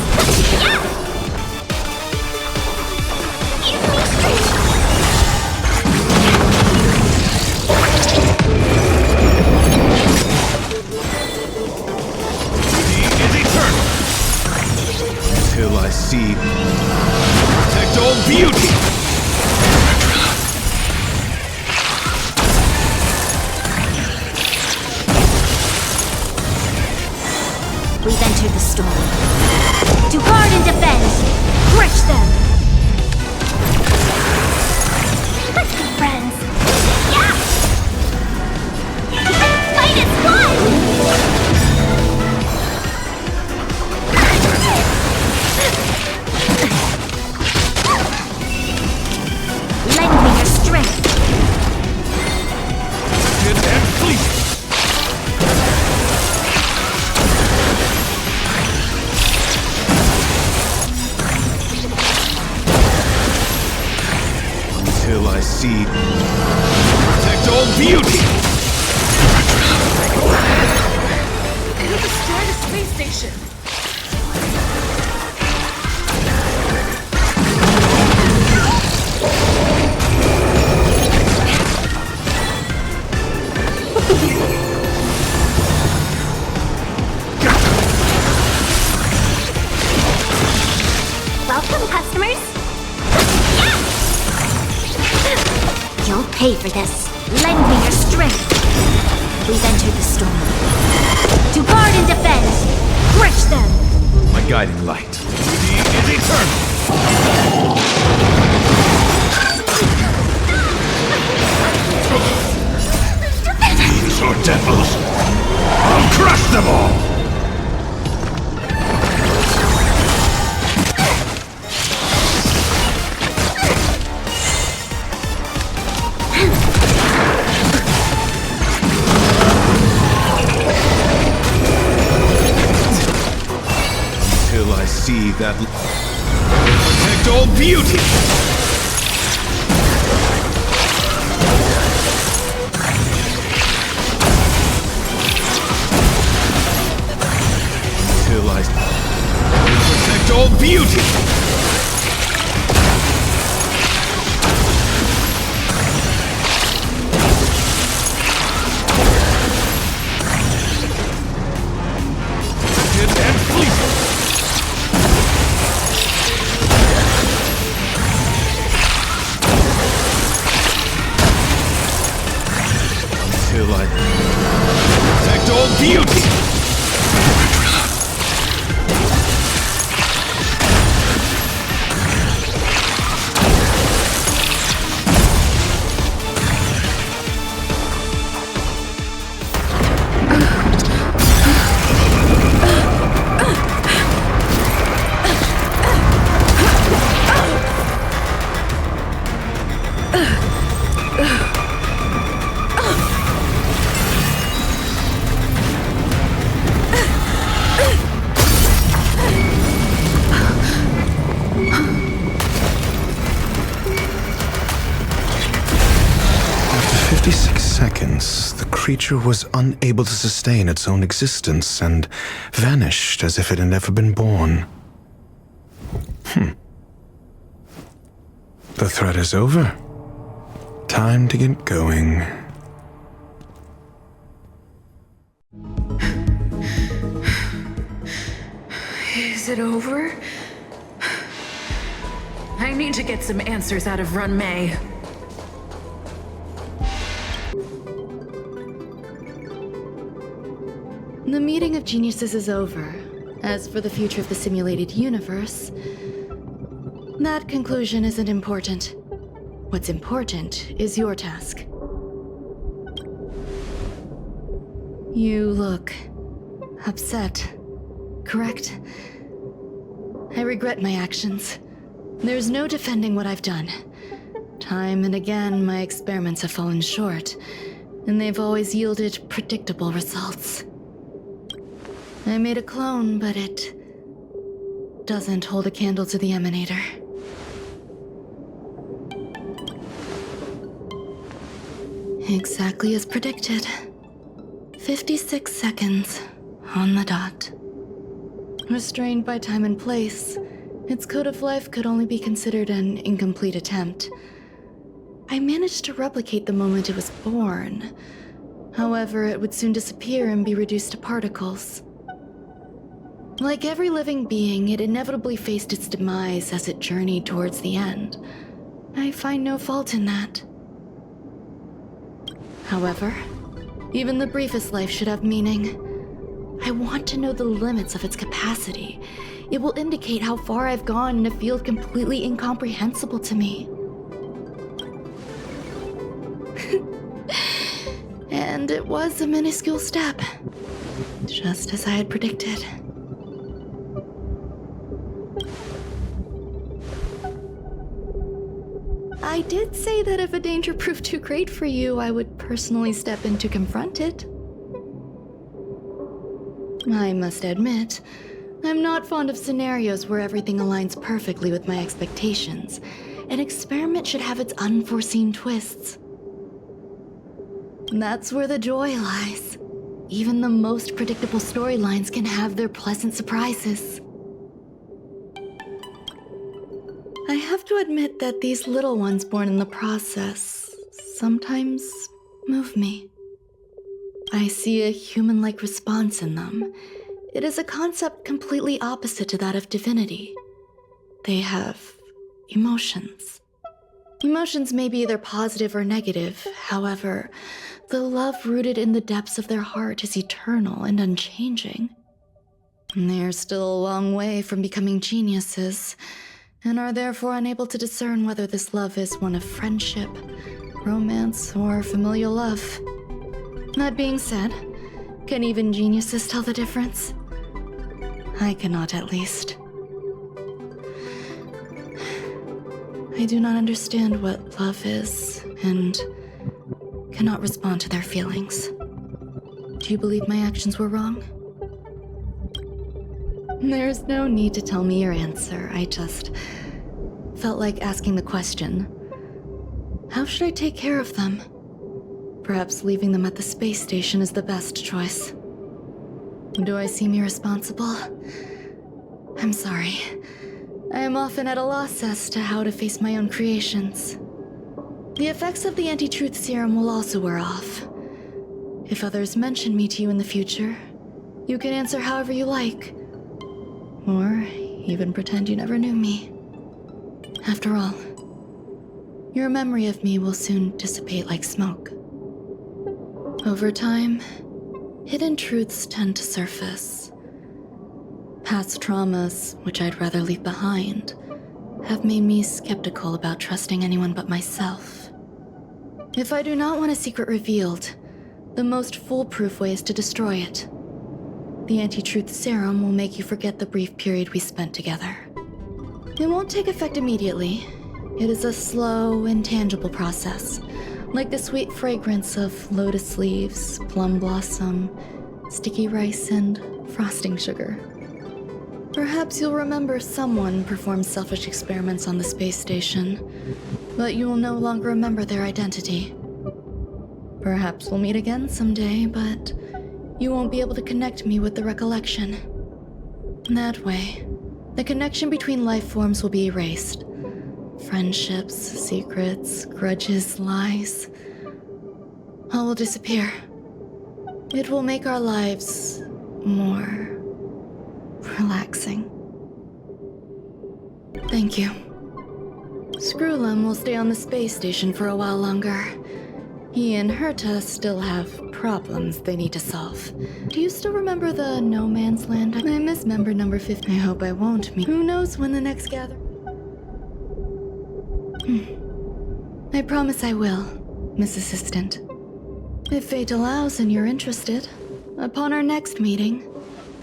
Yeah! Give me strength. Is eternal. Until I see protect all beauty. We've entered the storm. To guard and defend! Crush them! Let's be friends! Yeah! This fight is won! see. Protect all beauty! It'll destroy the space station. Welcome, customers. You'll pay for this. Lend me your strength. We've entered the storm. To guard and defend. Crush them. My guiding light. Beauty is eternal! These are devils! I'll crush them all! Till I see that... Protect all beauty! Till I... Protect all beauty! Hit and fleet! Till I protect all beauty! After 56 seconds, the creature was unable to sustain its own existence and vanished as if it had never been born. The threat is over. Time to get going. Is it over? I need to get some answers out of RUAN MEI. The meeting of geniuses is over. As for the future of the simulated universe, that conclusion isn't important. What's important is your task. You look upset, correct? I regret my actions. There's no defending what I've done. Time and again, my experiments have fallen short, and they've always yielded predictable results. I made a clone, but it doesn't hold a candle to the emanator. Exactly as predicted. 56 seconds on the dot. Restrained by time and place, its code of life could only be considered an incomplete attempt. I managed to replicate the moment it was born. However, it would soon disappear and be reduced to particles. Like every living being, it inevitably faced its demise as it journeyed towards the end. I find no fault in that. However, even the briefest life should have meaning. I want to know the limits of its capacity. It will indicate how far I've gone in a field completely incomprehensible to me. And it was a minuscule step, just as I had predicted. I did say that if a danger proved too great for you, I would personally step in to confront it. I must admit, I'm not fond of scenarios where everything aligns perfectly with my expectations, an experiment should have its unforeseen twists. That's where the joy lies. Even the most predictable storylines can have their pleasant surprises. I have to admit that these little ones born in the process sometimes move me. I see a human-like response in them. It is a concept completely opposite to that of divinity. They have emotions. Emotions may be either positive or negative. However, the love rooted in the depths of their heart is eternal and unchanging. They are still a long way from becoming geniuses, and are therefore unable to discern whether this love is one of friendship, romance, or familial love. That being said, can even geniuses tell the difference? I cannot, at least. I do not understand what love is, and cannot respond to their feelings. Do you believe my actions were wrong? There's no need to tell me your answer. I just felt like asking the question. How should I take care of them? Perhaps leaving them at the space station is the best choice. Do I seem irresponsible? I'm sorry. I am often at a loss as to how to face my own creations. The effects of the anti-truth serum will also wear off. If others mention me to you in the future, you can answer however you like. Or even pretend you never knew me. After all, your memory of me will soon dissipate like smoke. Over time, hidden truths tend to surface. Past traumas, which I'd rather leave behind, have made me skeptical about trusting anyone but myself. If I do not want a secret revealed, the most foolproof way is to destroy it. The anti-truth serum will make you forget the brief period we spent together. It won't take effect immediately. It is a slow, intangible process, like the sweet fragrance of lotus leaves, plum blossom, sticky rice, and frosting sugar. Perhaps you'll remember someone performed selfish experiments on the space station, but you will no longer remember their identity. Perhaps we'll meet again someday, but you won't be able to connect me with the recollection. That way, the connection between life forms will be erased. Friendships, secrets, grudges, lies, all will disappear. It will make our lives more relaxing. Thank you. Screwlum will stay on the space station for a while longer. He and Herta still have problems they need to solve. Do you still remember the No Man's Land? I miss member number 50. I hope I won't meet. Who knows when the next gather? I promise I will, Miss Assistant. If fate allows and you're interested, upon our next meeting,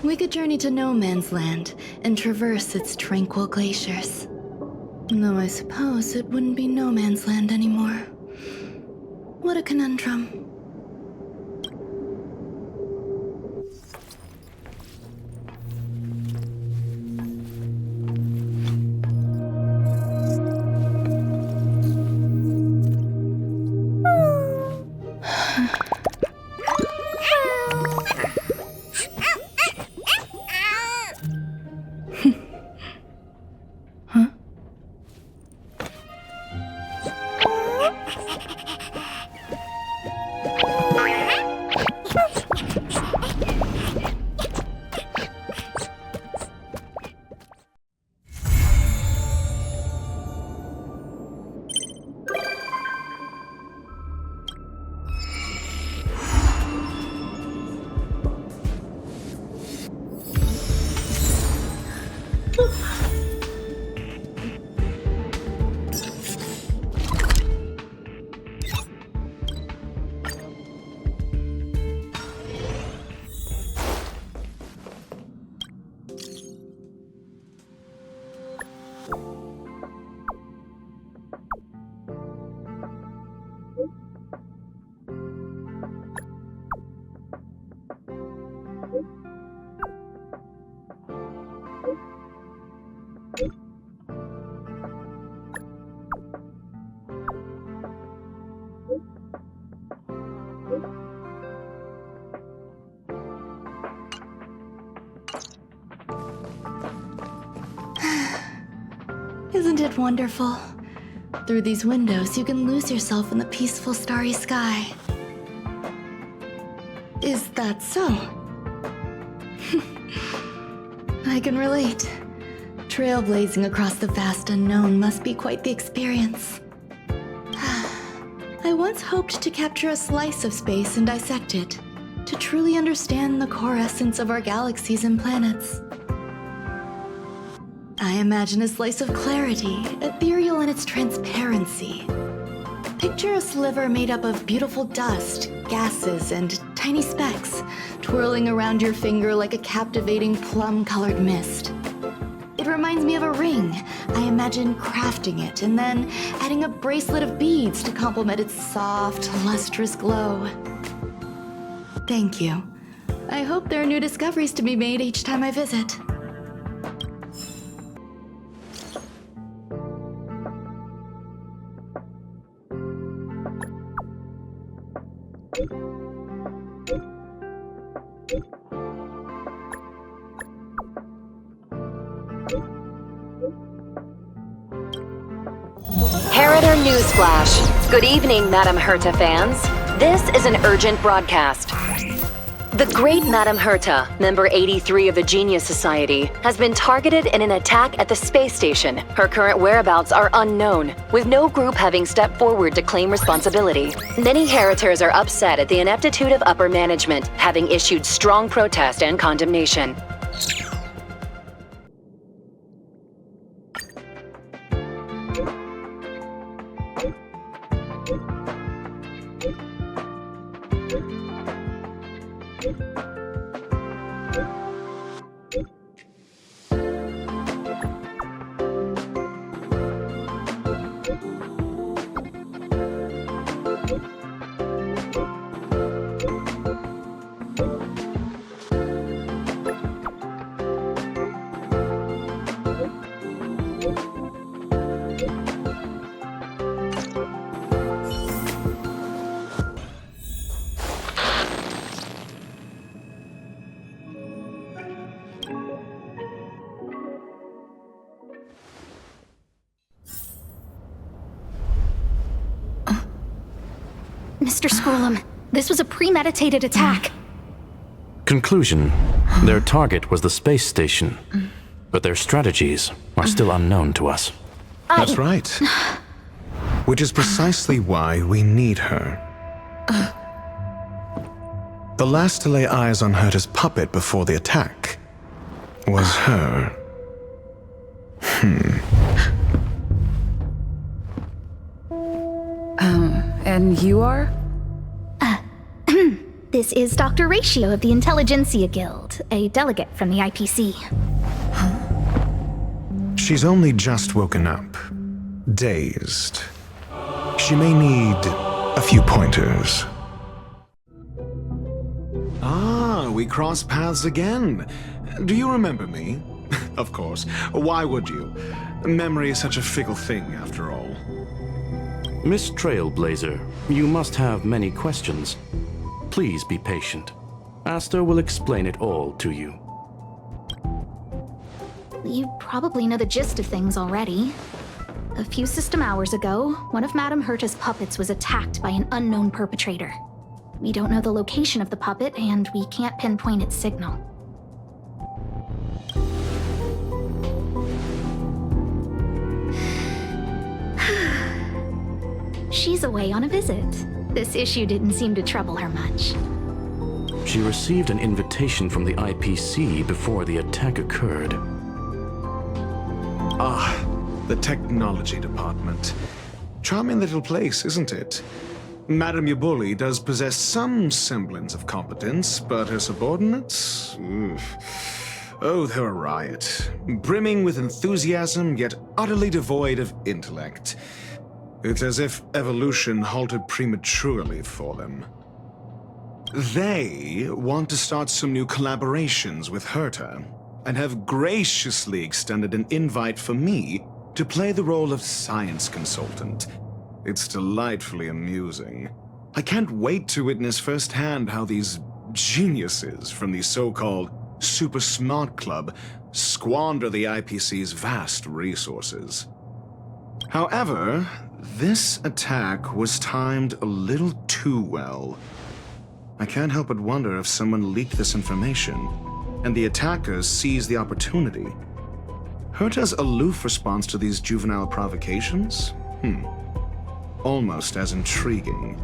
we could journey to No Man's Land and traverse its tranquil glaciers. Though I suppose it wouldn't be No Man's Land anymore. What a conundrum. Isn't it wonderful? Through these windows, you can lose yourself in the peaceful starry sky. Is that so? I can relate. Trailblazing across the vast unknown must be quite the experience. I once hoped to capture a slice of space and dissect it, to truly understand the core essence of our galaxies and planets. I imagine a slice of clarity, ethereal in its transparency. Picture a sliver made up of beautiful dust, gases, and tiny specks, twirling around your finger like a captivating plum-colored mist. It reminds me of a ring. I imagine crafting it and then adding a bracelet of beads to complement its soft, lustrous glow. Thank you. I hope there are new discoveries to be made each time I visit. Heritor Newsflash. Good evening, Madame Herta fans. This is an urgent broadcast. The great Madame Herta, member 83 of the Genius Society, has been targeted in an attack at the space station. Her current whereabouts are unknown, with no group having stepped forward to claim responsibility. Many Heritors are upset at the ineptitude of upper management, having issued strong protest and condemnation. Mr. Scrollum, this was a premeditated attack. Conclusion. Their target was the space station, but their strategies are still unknown to us. That's right. Which is precisely why we need her. The last to lay eyes on Herta's puppet before the attack was her. And you are? This is Dr. Ratio of the Intelligentsia Guild, a delegate from the IPC. She's only just woken up. Dazed. She may need a few pointers. Ah, we cross paths again. Do you remember me? Of course. Why would you? Memory is such a fickle thing, after all. Miss Trailblazer, you must have many questions. Please be patient. Aster will explain it all to you. You probably know the gist of things already. A few system hours ago, one of Madame Herta's puppets was attacked by an unknown perpetrator. We don't know the location of the puppet, and we can't pinpoint its signal. She's away on a visit. This issue didn't seem to trouble her much. She received an invitation from the IPC before the attack occurred. Ah, the technology department. Charming little place, isn't it? Madame Yabuli does possess some semblance of competence, but her subordinates? Oof. Oh, they're a riot. Brimming with enthusiasm, yet utterly devoid of intellect. It's as if evolution halted prematurely for them. They want to start some new collaborations with Herta, and have graciously extended an invite for me to play the role of science consultant. It's delightfully amusing. I can't wait to witness firsthand how these geniuses from the so-called Super Smart Club squander the IPC's vast resources. However, this attack was timed a little too well. I can't help but wonder if someone leaked this information, and the attackers seized the opportunity. Herta's aloof response to these juvenile provocations? Almost as intriguing.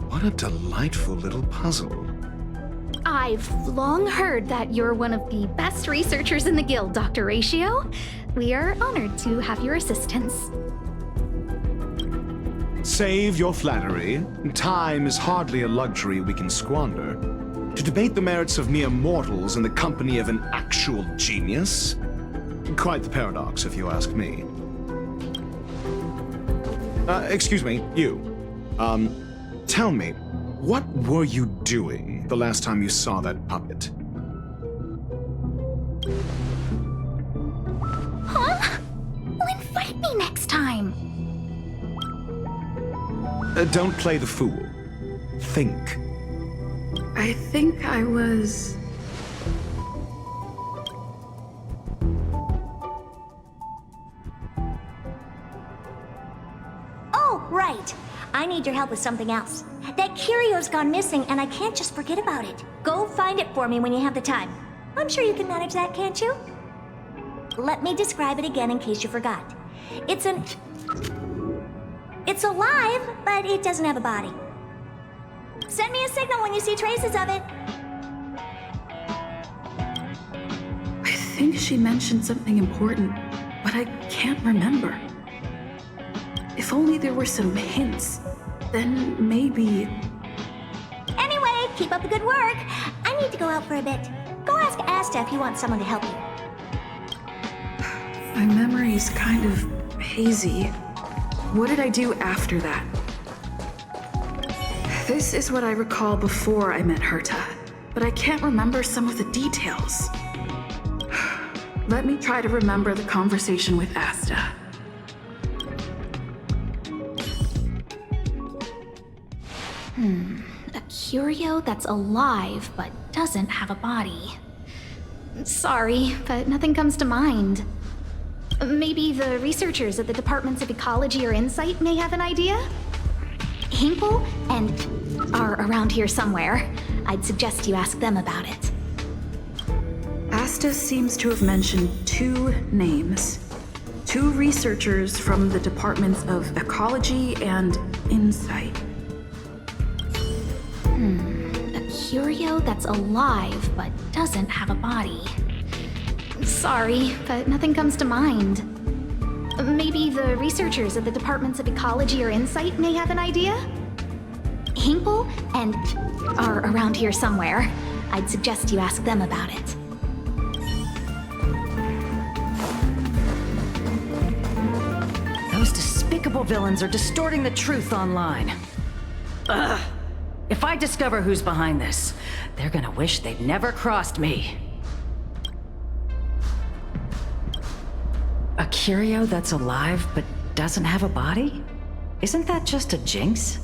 What a delightful little puzzle. I've long heard that you're one of the best researchers in the guild, Dr. Ratio. We are honored to have your assistance. Save your flattery. Time is hardly a luxury we can squander. To debate the merits of mere mortals in the company of an actual genius? Quite the paradox, if you ask me. Excuse me, you. Tell me, what were you doing the last time you saw that puppet? Huh? Well, invite me next time. Don't play the fool. Think. I think I was... Oh, right. I need your help with something else. That curio's gone missing, and I can't just forget about it. Go find it for me when you have the time. I'm sure you can manage that, can't you? Let me describe it again in case you forgot. It's alive, but it doesn't have a body. Send me a signal when you see traces of it. I think she mentioned something important, but I can't remember. If only there were some hints, then maybe... Anyway, keep up the good work. I need to go out for a bit. Go ask Asta if you want someone to help you. My memory is kind of hazy. What did I do after that? This is what I recall before I met Herta, but I can't remember some of the details. Let me try to remember the conversation with Asta. A curio that's alive but doesn't have a body. Sorry, but nothing comes to mind. Maybe the researchers at the Departments of Ecology or Insight may have an idea? Hinkle and are around here somewhere. I'd suggest you ask them about it. Asta seems to have mentioned 2 names. 2 researchers from the Departments of Ecology and Insight. A curio that's alive but doesn't have a body. Sorry, but nothing comes to mind. Maybe the researchers at the Departments of Ecology or Insight may have an idea? Hinkle and are around here somewhere. I'd suggest you ask them about it. Those despicable villains are distorting the truth online. Ugh! If I discover who's behind this, they're gonna wish they'd never crossed me. A curio that's alive but doesn't have a body? Isn't that just a jinx?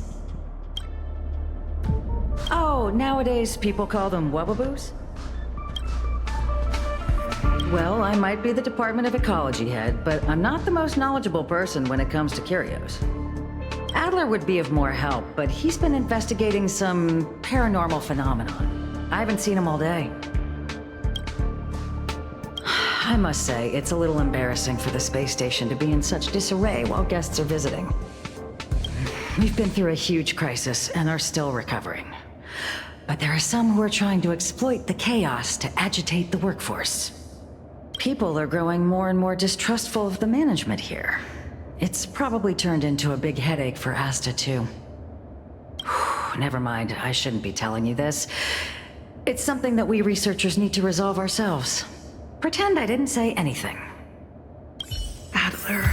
Oh, nowadays people call them wubbaboos? Well, I might be the Department of Ecology head, but I'm not the most knowledgeable person when it comes to curios. Adler would be of more help, but he's been investigating some paranormal phenomenon. I haven't seen him all day. I must say, it's a little embarrassing for the space station to be in such disarray while guests are visiting. We've been through a huge crisis and are still recovering. But there are some who are trying to exploit the chaos to agitate the workforce. People are growing more and more distrustful of the management here. It's probably turned into a big headache for Asta, too. Never mind, I shouldn't be telling you this. It's something that we researchers need to resolve ourselves. Pretend I didn't say anything. Adler.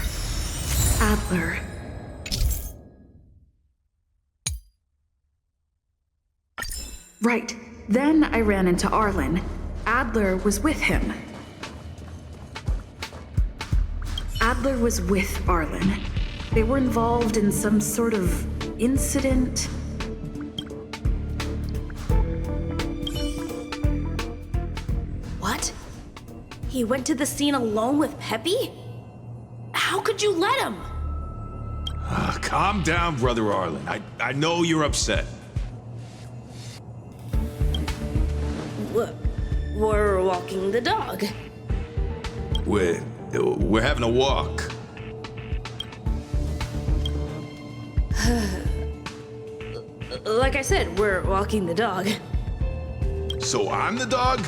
Right. Then I ran into Arlen. Adler was with him. Adler was with Arlen. They were involved in some sort of incident. What? He went to the scene alone with Peppy? How could you let him? Calm down, Brother Arlen. I know you're upset. We're walking the dog. We're having a walk. Like I said, we're walking the dog. So I'm the dog?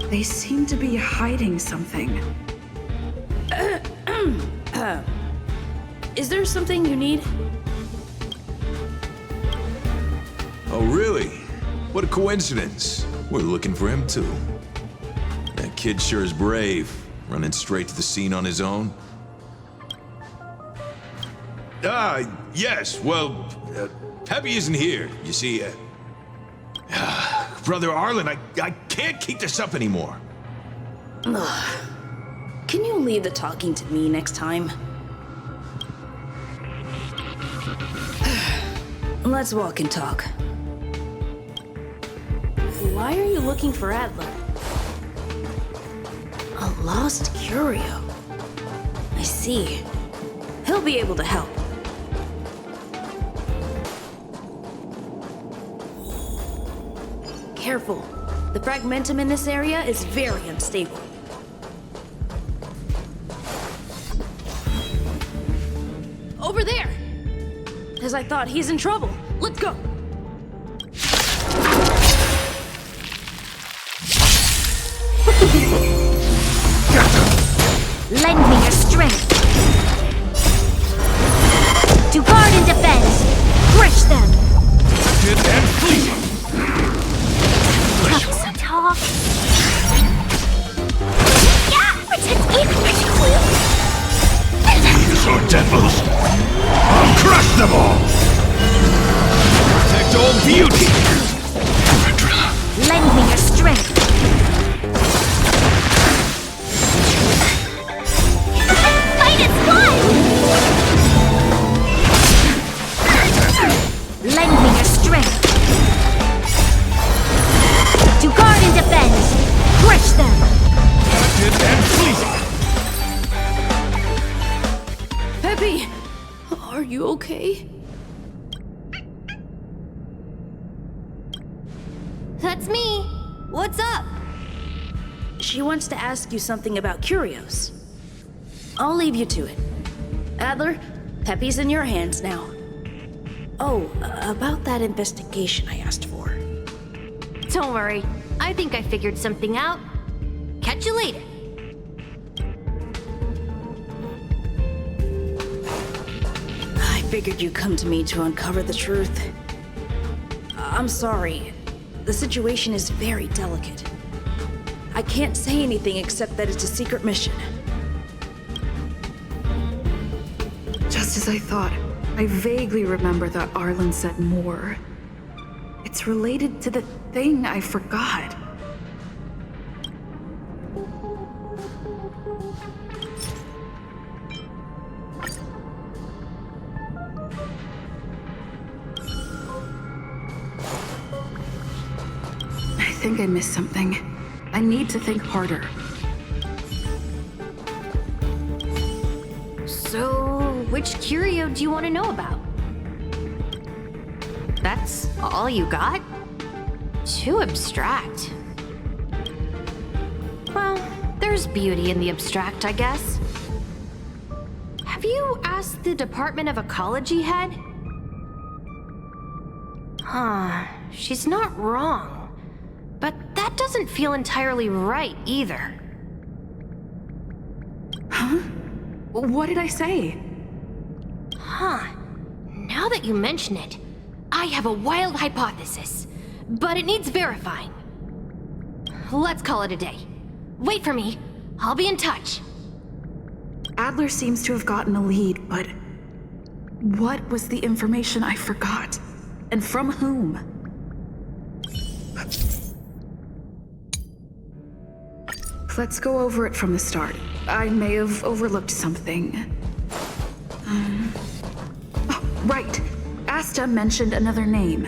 They seem to be hiding something. Is there something you need? Oh, really? What a coincidence. We're looking for him, too. That kid sure is brave, running straight to the scene on his own. Yes, well, Peppy isn't here, you see. Brother Arlen, I can't keep this up anymore. Can you leave the talking to me next time? Let's walk and talk. Why are you looking for Adler? A lost curio. I see. He'll be able to help. Careful. The fragmentum in this area is very unstable. Over there! As I thought, he's in trouble. Let's go! Lend me your strength. To guard and defend. Crush them. And flee. Talk some talk. Yeah, protect it. These are devils. I'll crush them all. Protect all beauty. Lend me your strength. Fight is fun! Lend me your strength. To guard and defend. Crush them. And flee. Peppy! Are you okay? That's me. What's up? She wants to ask you something about curios. I'll leave you to it. Adler, Peppy's in your hands now. Oh, about that investigation I asked for. Don't worry. I think I figured something out. Catch you later. I figured you'd come to me to uncover the truth. I'm sorry. The situation is very delicate. I can't say anything except that it's a secret mission. Just as I thought, I vaguely remember that Arlen said more. It's related to the thing I forgot. I think I missed something. I need to think harder. So, which curio do you want to know about? That's all you got? Too abstract. Well, there's beauty in the abstract, I guess. Have you asked the Department of Ecology head? Huh, she's not wrong. But that doesn't feel entirely right either. Huh? What did I say? Huh. Now that you mention it, I have a wild hypothesis, but it needs verifying. Let's call it a day. Wait for me. I'll be in touch. Adler seems to have gotten a lead, but what was the information I forgot? And from whom? Let's go over it from the start. I may have overlooked something. Oh, right. Asta mentioned another name.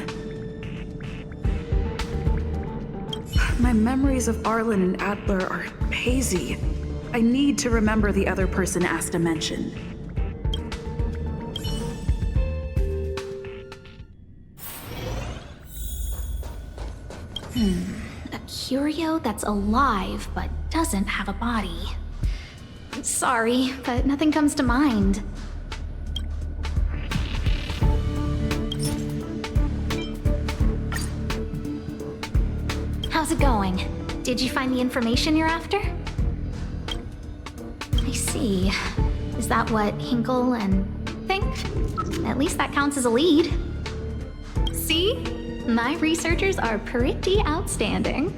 My memories of Arlen and Adler are hazy. I need to remember the other person Asta mentioned. A curio that's alive but doesn't have a body. Sorry, but nothing comes to mind. How's it going? Did you find the information you're after? I see. Is that what Hinkle and think? At least that counts as a lead. See? My researchers are pretty outstanding.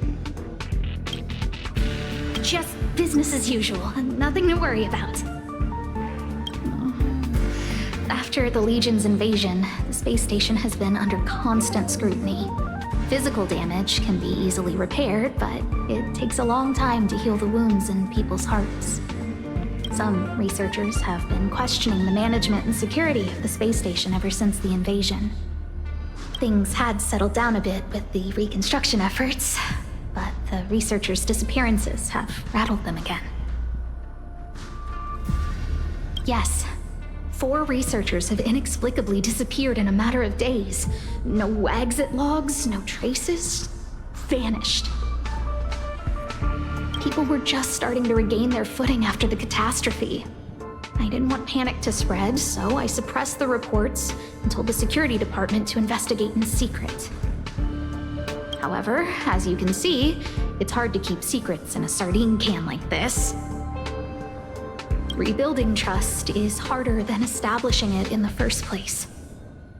Just business as usual, nothing to worry about. After the Legion's invasion, the space station has been under constant scrutiny. Physical damage can be easily repaired, but it takes a long time to heal the wounds in people's hearts. Some researchers have been questioning the management and security of the space station ever since the invasion. Things had settled down a bit with the reconstruction efforts, but the researchers' disappearances have rattled them again. Yes, 4 researchers have inexplicably disappeared in a matter of days. No exit logs, no traces. Vanished. People were just starting to regain their footing after the catastrophe. I didn't want panic to spread, so I suppressed the reports and told the security department to investigate in secret. However, as you can see, it's hard to keep secrets in a sardine can like this. Rebuilding trust is harder than establishing it in the first place.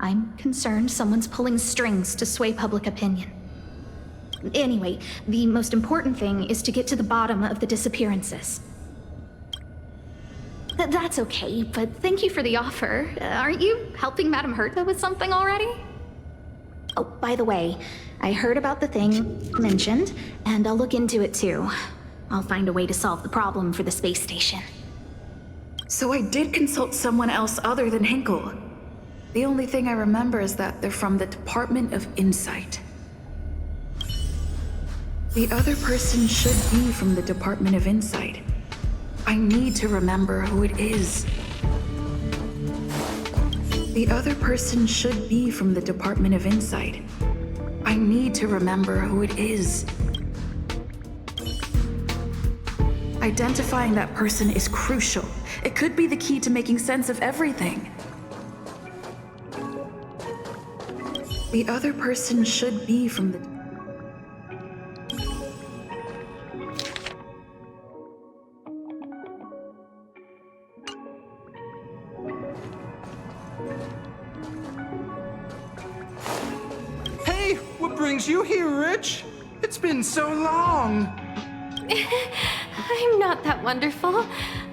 I'm concerned someone's pulling strings to sway public opinion. Anyway, the most important thing is to get to the bottom of the disappearances. That's okay, but thank you for the offer. Aren't you helping Madame Herta with something already? Oh, by the way, I heard about the thing mentioned, and I'll look into it too. I'll find a way to solve the problem for the space station. So I did consult someone else other than Hinkle. The only thing I remember is that they're from the Department of Insight. The other person should be from the Department of Insight. I need to remember who it is. The other person should be from the Department of Insight. I need to remember who it is. Identifying that person is crucial. It could be the key to making sense of everything. The other person should be from the... Hey, what brings you here, Rich? It's been so long. I'm not that wonderful.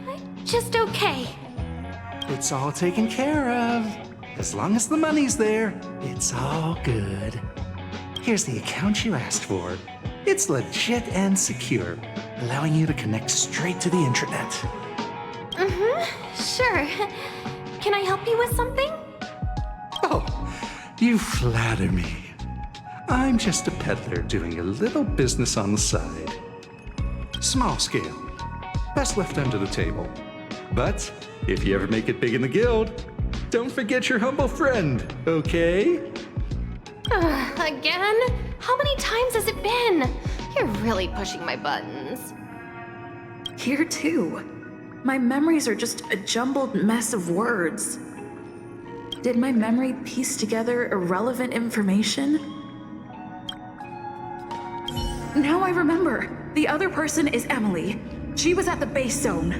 I'm just okay. It's all taken care of. As long as the money's there, it's all good. Here's the account you asked for. It's legit and secure, allowing you to connect straight to the intranet. Sure. Can I help you with something? Oh, you flatter me. I'm just a peddler doing a little business on the side. Small scale. Best left under the table. But if you ever make it big in the guild, don't forget your humble friend, okay? Again? How many times has it been? You're really pushing my buttons. Here too. My memories are just a jumbled mess of words. Did my memory piece together irrelevant information? Now I remember. The other person is Emily. She was at the base zone.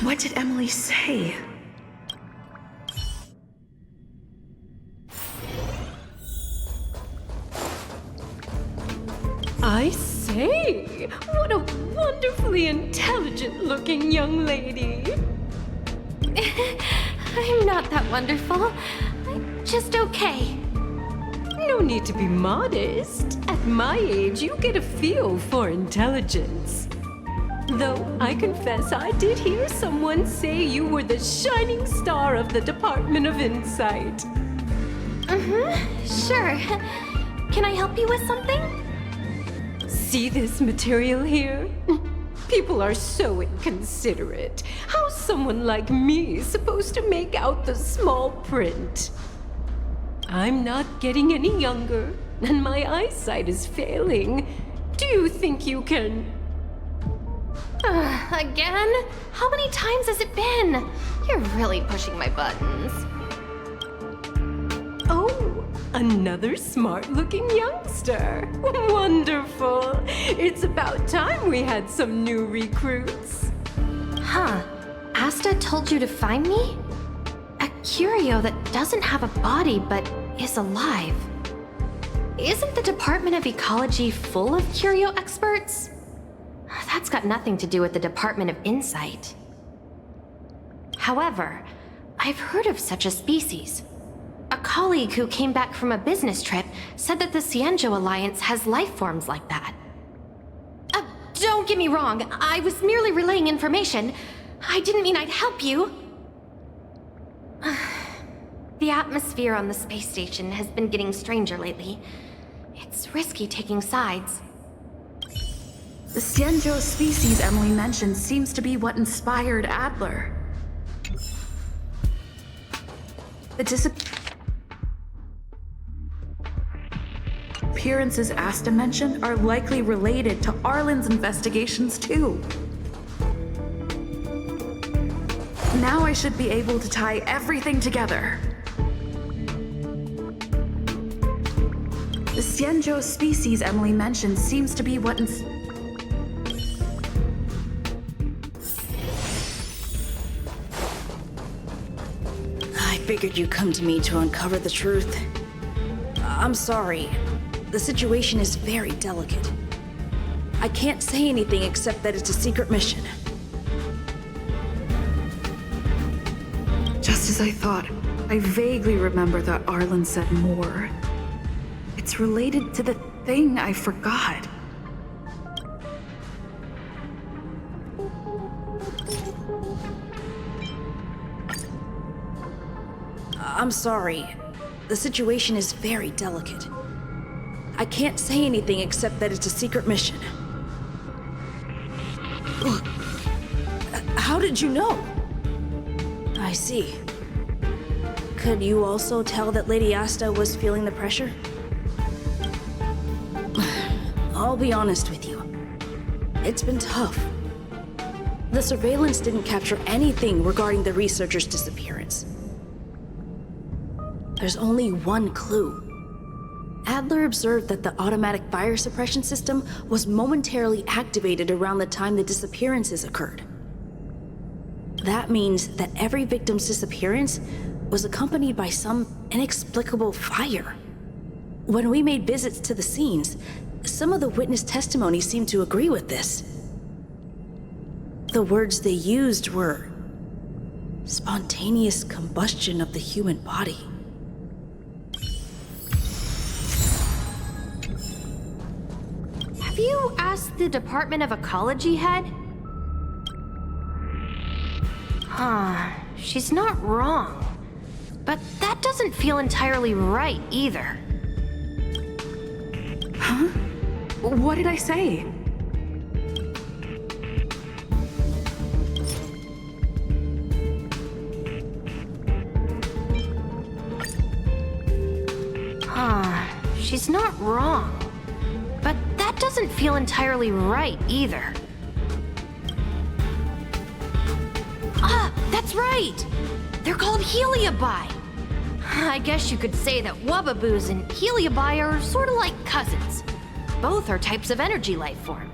What did Emily say? I say, what a wonderfully intelligent-looking young lady. I'm not that wonderful. I'm just okay. No need to be modest. At my age, you get a feel for intelligence. Though I confess I did hear someone say you were the shining star of the Department of Insight. Sure. Can I help you with something? See this material here? People are so inconsiderate. How's someone like me supposed to make out the small print? I'm not getting any younger, and my eyesight is failing. Do you think you can... Again? How many times has it been? You're really pushing my buttons. Oh, another smart-looking youngster. Wonderful. It's about time we had some new recruits. Huh. Asta told you to find me? A curio that doesn't have a body but is alive. Isn't the Department of Ecology full of curio experts? That's got nothing to do with the Department of Insight. However, I've heard of such a species. A colleague who came back from a business trip said that the Cienjo Alliance has life forms like that. Don't get me wrong, I was merely relaying information. I didn't mean I'd help you. The atmosphere on the space station has been getting stranger lately. It's risky taking sides. The Cienjo species Emily mentioned seems to be what inspired Adler. The disappearances Asta mentioned are likely related to Arlen's investigations too. Now I should be able to tie everything together. The Cienjo species Emily mentioned seems to be what I figured you'd come to me to uncover the truth. I'm sorry. The situation is very delicate. I can't say anything except that it's a secret mission. Just as I thought, I vaguely remember that Arlen said more. It's related to the thing I forgot. I'm sorry. The situation is very delicate. I can't say anything except that it's a secret mission. How did you know? I see. Could you also tell that Lady Asta was feeling the pressure? I'll be honest with you. It's been tough. The surveillance didn't capture anything regarding the researcher's disappearance. There's only one clue. Adler observed that the automatic fire suppression system was momentarily activated around the time the disappearances occurred. That means that every victim's disappearance was accompanied by some inexplicable fire. When we made visits to the scenes, some of the witness testimony seemed to agree with this. The words they used were spontaneous combustion of the human body. Have you asked the Department of Ecology head? She's not wrong. But that doesn't feel entirely right either. Huh? What did I say? She's not wrong. But that doesn't feel entirely right either. That's right! They're called Heliobi. I guess you could say that Wubbaboos and Heliobi are sort of like cousins. Both are types of energy life form.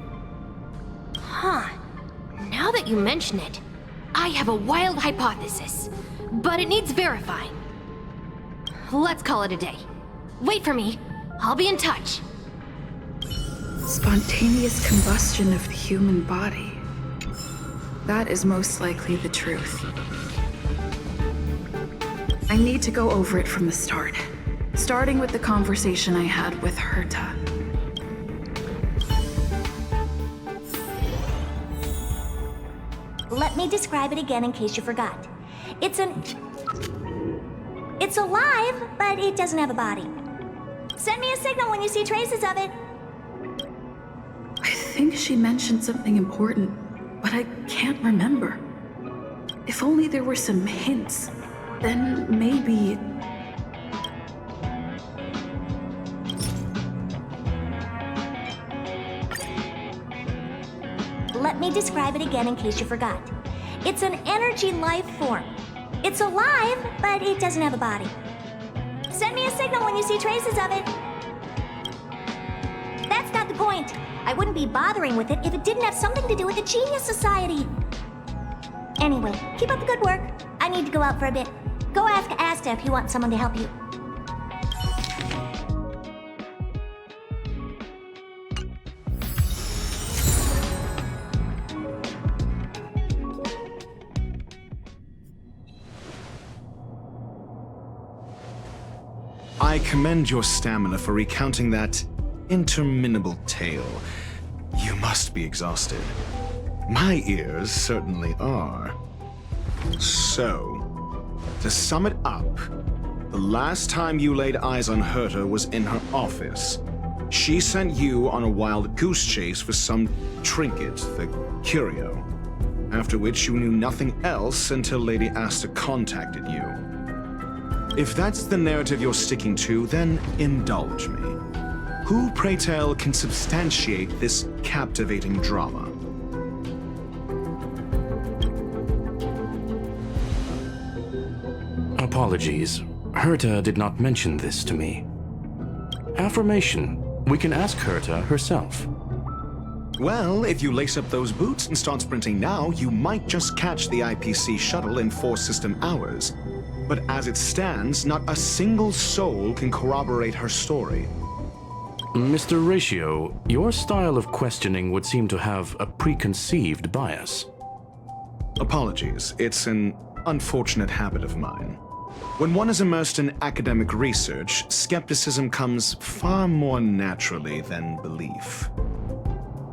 Now that you mention it, I have a wild hypothesis, but it needs verifying. Let's call it a day. Wait for me. I'll be in touch. Spontaneous combustion of the human body. That is most likely the truth. I need to go over it from the start, starting with the conversation I had with Herta. Let me describe it again in case you forgot. It's alive, but it doesn't have a body. Send me a signal when you see traces of it. I think she mentioned something important, but I can't remember. If only there were some hints, then maybe... me describe it again in case you forgot. It's an energy life form. It's alive, but it doesn't have a body. Send me a signal when you see traces of it. That's not the point. I wouldn't be bothering with it if it didn't have something to do with the Genius Society. Anyway, keep up the good work. I need to go out for a bit. Go ask Asta if you want someone to help you. I commend your stamina for recounting that interminable tale. You must be exhausted. My ears certainly are. So, to sum it up, the last time you laid eyes on Herta was in her office. She sent you on a wild goose chase for some trinket, the curio. After which you knew nothing else until Lady Asta contacted you. If that's the narrative you're sticking to, then indulge me. Who, pray tell, can substantiate this captivating drama? Apologies. Herta did not mention this to me. Affirmation. We can ask Herta herself. Well, if you lace up those boots and start sprinting now, you might just catch the IPC shuttle in 4 system hours. But as it stands, not a single soul can corroborate her story. Mr. Ratio, your style of questioning would seem to have a preconceived bias. Apologies, it's an unfortunate habit of mine. When one is immersed in academic research, skepticism comes far more naturally than belief.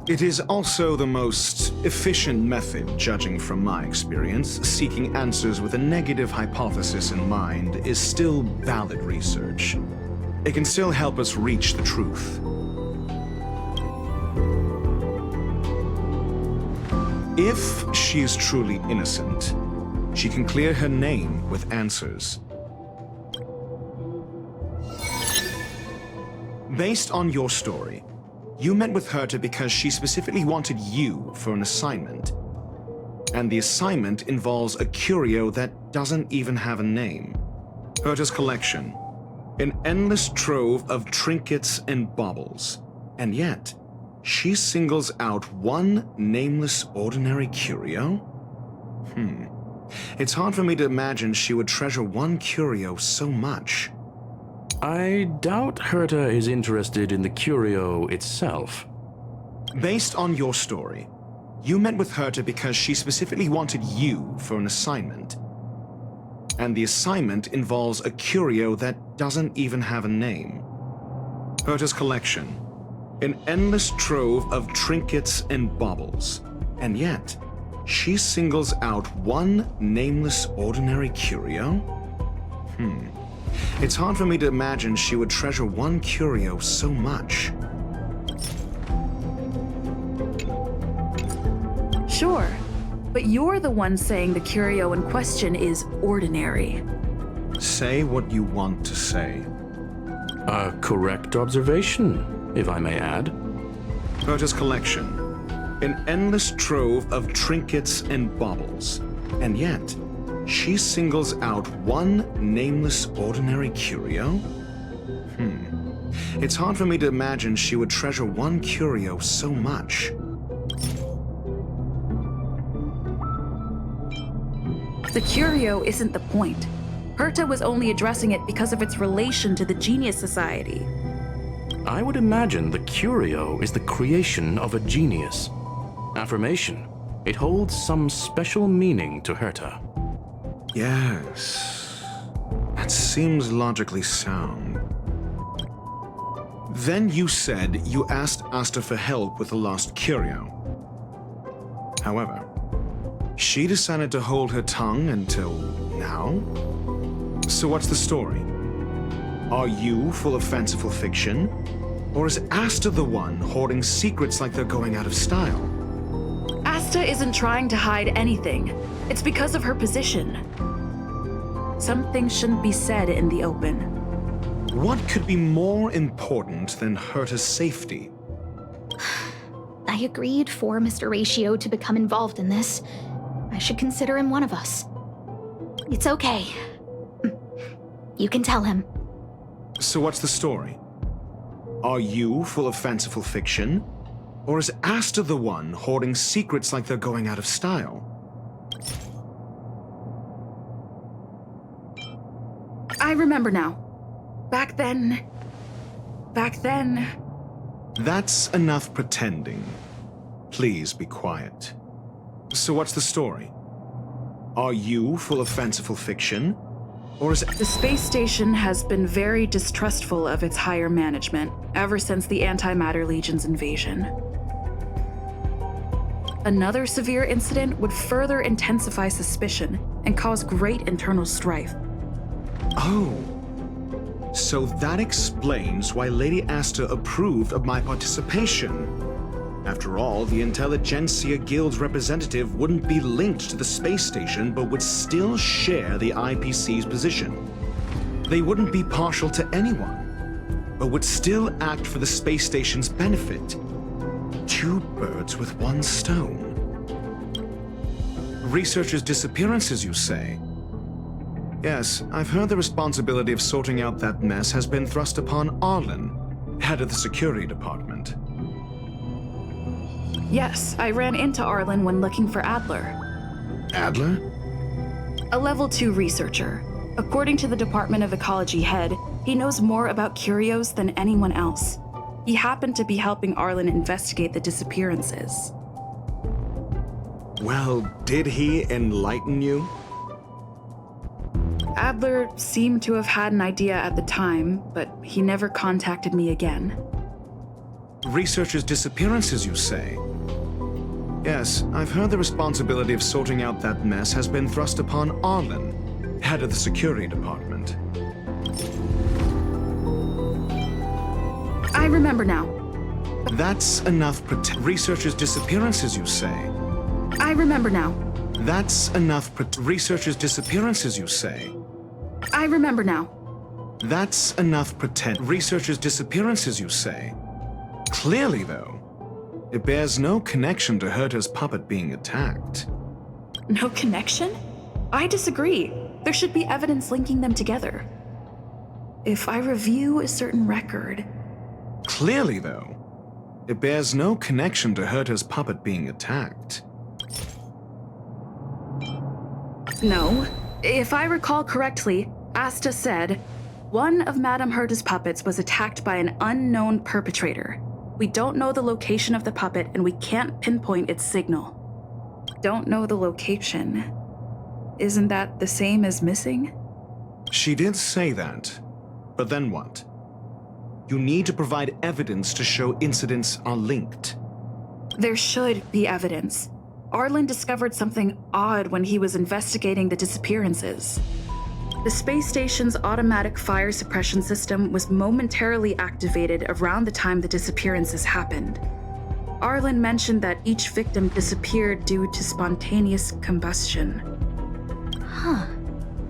It is also the most efficient method, judging from my experience. Seeking answers with a negative hypothesis in mind is still valid research. It can still help us reach the truth. If she is truly innocent, she can clear her name with answers. Based on your story, you met with Herta because she specifically wanted you for an assignment. And the assignment involves a curio that doesn't even have a name. Herta's collection. An endless trove of trinkets and baubles. And yet, she singles out one nameless ordinary curio? It's hard for me to imagine she would treasure one curio so much. I doubt Herta is interested in the curio itself. Based on your story, you met with Herta because she specifically wanted you for an assignment. And the assignment involves a curio that doesn't even have a name. Herta's collection. An endless trove of trinkets and baubles. And yet, she singles out one nameless ordinary curio? It's hard for me to imagine she would treasure one curio so much. Sure, but you're the one saying the curio in question is ordinary. Say what you want to say. A correct observation, if I may add. Herta's collection. An endless trove of trinkets and baubles. And yet, she singles out one nameless ordinary curio? It's hard for me to imagine she would treasure one curio so much. The curio isn't the point. Herta was only addressing it because of its relation to the Genius Society. I would imagine the curio is the creation of a genius. Affirmation. It holds some special meaning to Herta. Yes. That seems logically sound. Then you said you asked Asta for help with the lost curio. However, she decided to hold her tongue until now? So what's the story? Are you full of fanciful fiction? Or is Asta the one hoarding secrets like they're going out of style? Asta isn't trying to hide anything. It's because of her position. Some things shouldn't be said in the open. What could be more important than Herta's safety? I agreed for Mr. Ratio to become involved in this, I should consider him one of us. It's okay. You can tell him. So what's the story? Are you full of fanciful fiction? Or is Asta the one hoarding secrets like they're going out of style? I remember now. Back then... That's enough pretending. Please be quiet. So what's the story? Are you full of fanciful fiction? Or is... The space station has been very distrustful of its higher management ever since the Antimatter Legion's invasion. Another severe incident would further intensify suspicion and cause great internal strife. Oh. So that explains why Lady Asta approved of my participation. After all, the Intelligentsia Guild's representative wouldn't be linked to the space station, but would still share the IPC's position. They wouldn't be partial to anyone, but would still act for the space station's benefit. 2 birds with 1 stone. Researchers' disappearances, you say? Yes, I've heard the responsibility of sorting out that mess has been thrust upon Arlen, head of the security department. Yes, I ran into Arlen when looking for Adler. Adler? A level 2 researcher. According to the Department of Ecology head, he knows more about curios than anyone else. He happened to be helping Arlen investigate the disappearances. Well, did he enlighten you? Adler seemed to have had an idea at the time, but he never contacted me again. Researchers' disappearances, you say? Yes, I've heard the responsibility of sorting out that mess has been thrust upon Arlen, head of the security department. I remember now. That's enough researchers' disappearances, you say? I remember now. That's enough researchers' disappearances, you say? I remember now. That's enough researchers' disappearances, you say? Clearly, though, it bears no connection to Herta's puppet being attacked. No connection? I disagree. There should be evidence linking them together. If I review a certain record... Clearly, though, it bears no connection to Herta's puppet being attacked. No. If I recall correctly, Asta said, one of Madame Herta's puppets was attacked by an unknown perpetrator. We don't know the location of the puppet, and we can't pinpoint its signal. Don't know the location. Isn't that the same as missing? She did say that, but then what? You need to provide evidence to show incidents are linked. There should be evidence. Arlen discovered something odd when he was investigating the disappearances. The space station's automatic fire suppression system was momentarily activated around the time the disappearances happened. Arlen mentioned that each victim disappeared due to spontaneous combustion. Huh.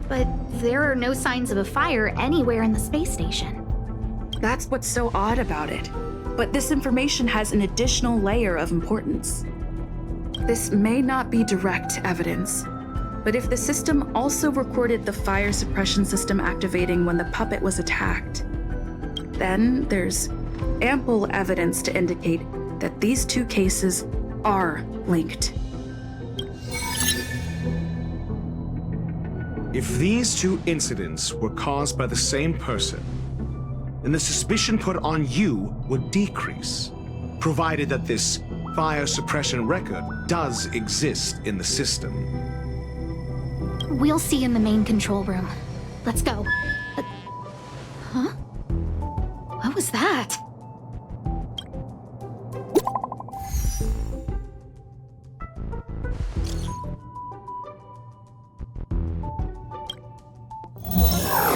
But there are no signs of a fire anywhere in the space station. That's what's so odd about it. But this information has an additional layer of importance. This may not be direct evidence, but if the system also recorded the fire suppression system activating when the puppet was attacked, then there's ample evidence to indicate that these 2 cases are linked. If these 2 incidents were caused by the same person, then the suspicion put on you would decrease, provided that this fire suppression record does exist in the system. We'll see in the main control room. Let's go. Huh? What was that?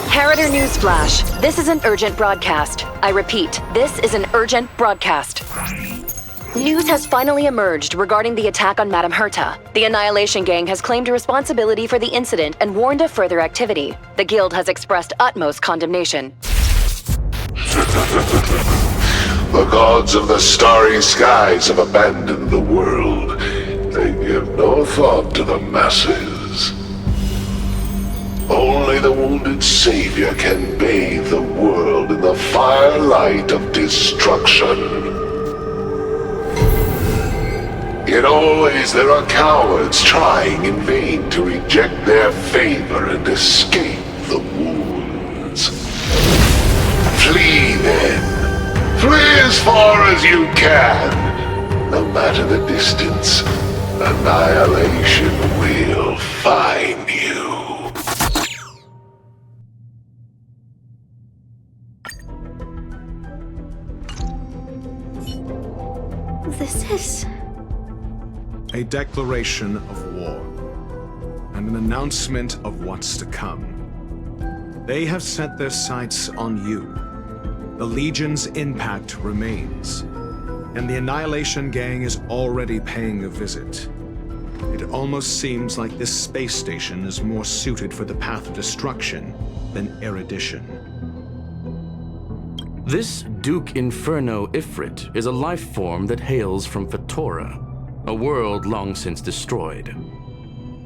Harrider News Flash. This is an urgent broadcast. I repeat, this is an urgent broadcast. News has finally emerged regarding the attack on Madame Herta. The Annihilation Gang has claimed responsibility for the incident and warned of further activity. The Guild has expressed utmost condemnation. The gods of the starry skies have abandoned the world. They give no thought to the masses. Only the wounded savior can bathe the world in the firelight of destruction. Yet always there are cowards trying in vain to reject their favor and escape the wounds. Flee then. Flee as far as you can. No matter the distance, annihilation will find you. This is... A declaration of war, and an announcement of what's to come. They have set their sights on you. The Legion's impact remains, and the Annihilation Gang is already paying a visit. It almost seems like this space station is more suited for the path of destruction than erudition. This Duke Inferno Ifrit is a life form that hails from Fatora, a world long since destroyed.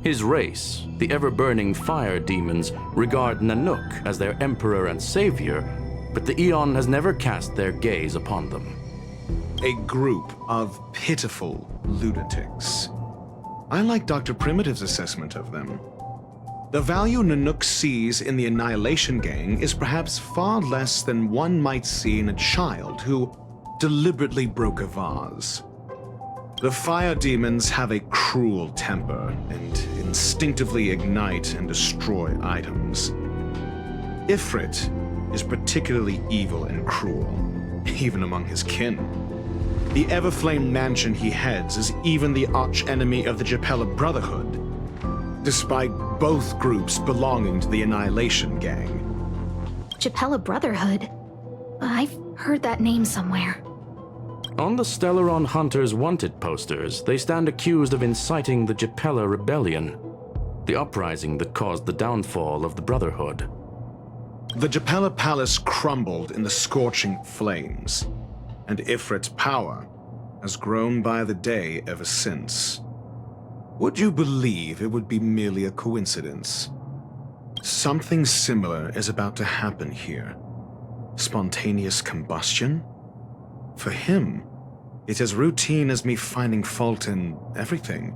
His race, the ever-burning fire demons, regard Nanook as their emperor and savior, but the Eon has never cast their gaze upon them. A group of pitiful lunatics. I like Dr. Primitive's assessment of them. The value Nanook sees in the Annihilation Gang is perhaps far less than one might see in a child who deliberately broke a vase. The fire demons have a cruel temper and instinctively ignite and destroy items. Ifrit is particularly evil and cruel, even among his kin. The Everflame mansion he heads is even the arch-enemy of the Japella Brotherhood, despite both groups belonging to the Annihilation Gang. Japella Brotherhood? I've heard that name somewhere. On the Stellaron Hunters wanted posters, they stand accused of inciting the Japella Rebellion, the uprising that caused the downfall of the Brotherhood. The Japella Palace crumbled in the scorching flames, and Ifrit's power has grown by the day ever since. Would you believe it would be merely a coincidence? Something similar is about to happen here. Spontaneous combustion? For him, it's as routine as me finding fault in everything.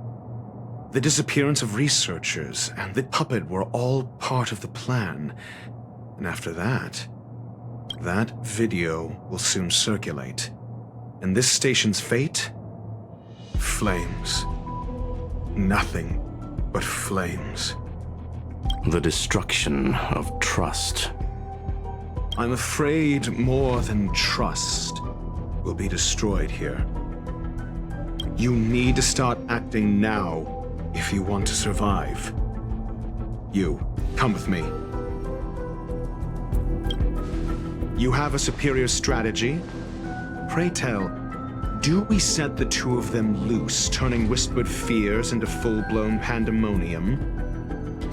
The disappearance of researchers and the puppet were all part of the plan. And after that, that video will soon circulate. And this station's fate? Flames. Nothing but flames. The destruction of trust. I'm afraid more than trust will be destroyed here. You need to start acting now if you want to survive. You, come with me. You have a superior strategy? Pray tell, do we set the two of them loose, turning whispered fears into full-blown pandemonium?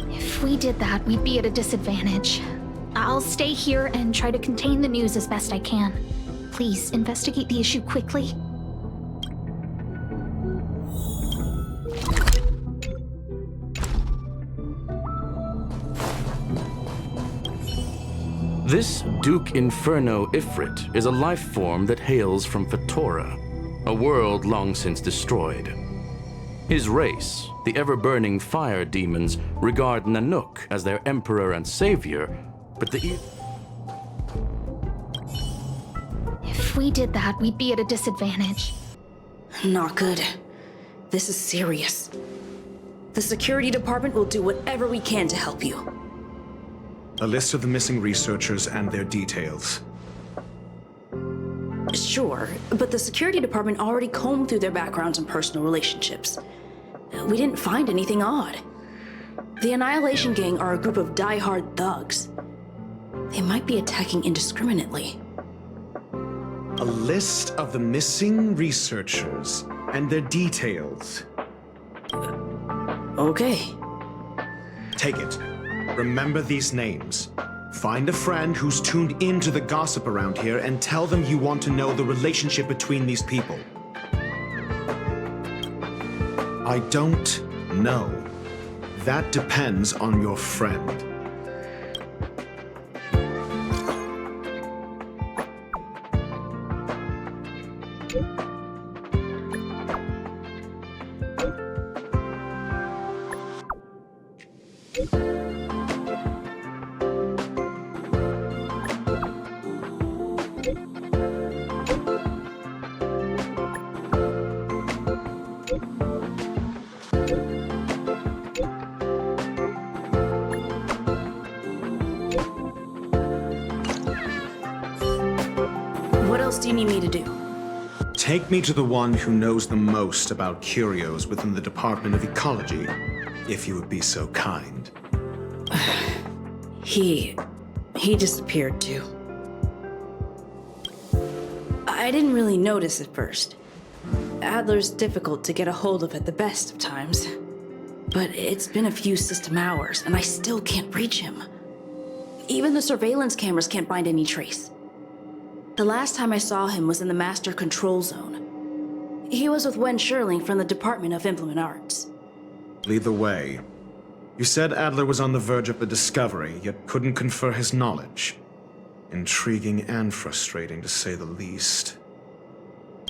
If we did that, we'd be at a disadvantage. I'll stay here and try to contain the news as best I can. Please, investigate the issue quickly. This Duke Inferno Ifrit is a life form that hails from Fatora, a world long since destroyed. His race, the ever-burning fire demons, regard Nanook as their emperor and savior, but the... If we did that, we'd be at a disadvantage. Not good. This is serious. The security department will do whatever we can to help you. A list of the missing researchers and their details. Sure, but the security department already combed through their backgrounds and personal relationships. We didn't find anything odd. The Annihilation Gang are a group of die-hard thugs. They might be attacking indiscriminately. A list of the missing researchers and their details. Okay. Take it. Remember these names. Find a friend who's tuned into the gossip around here and tell them you want to know the relationship between these people. I don't know. That depends on your friend. What else do you need me to do? Take me to the one who knows the most about curios within the Department of Ecology, if you would be so kind. He disappeared too. I didn't really notice at first. Adler's difficult to get a hold of at the best of times. But it's been a few system hours, and I still can't reach him. Even the surveillance cameras can't find any trace. The last time I saw him was in the Master Control Zone. He was with Wen Sherling from the Department of Implement Arts. Lead the way. You said Adler was on the verge of a discovery, yet couldn't confer his knowledge. Intriguing and frustrating, to say the least.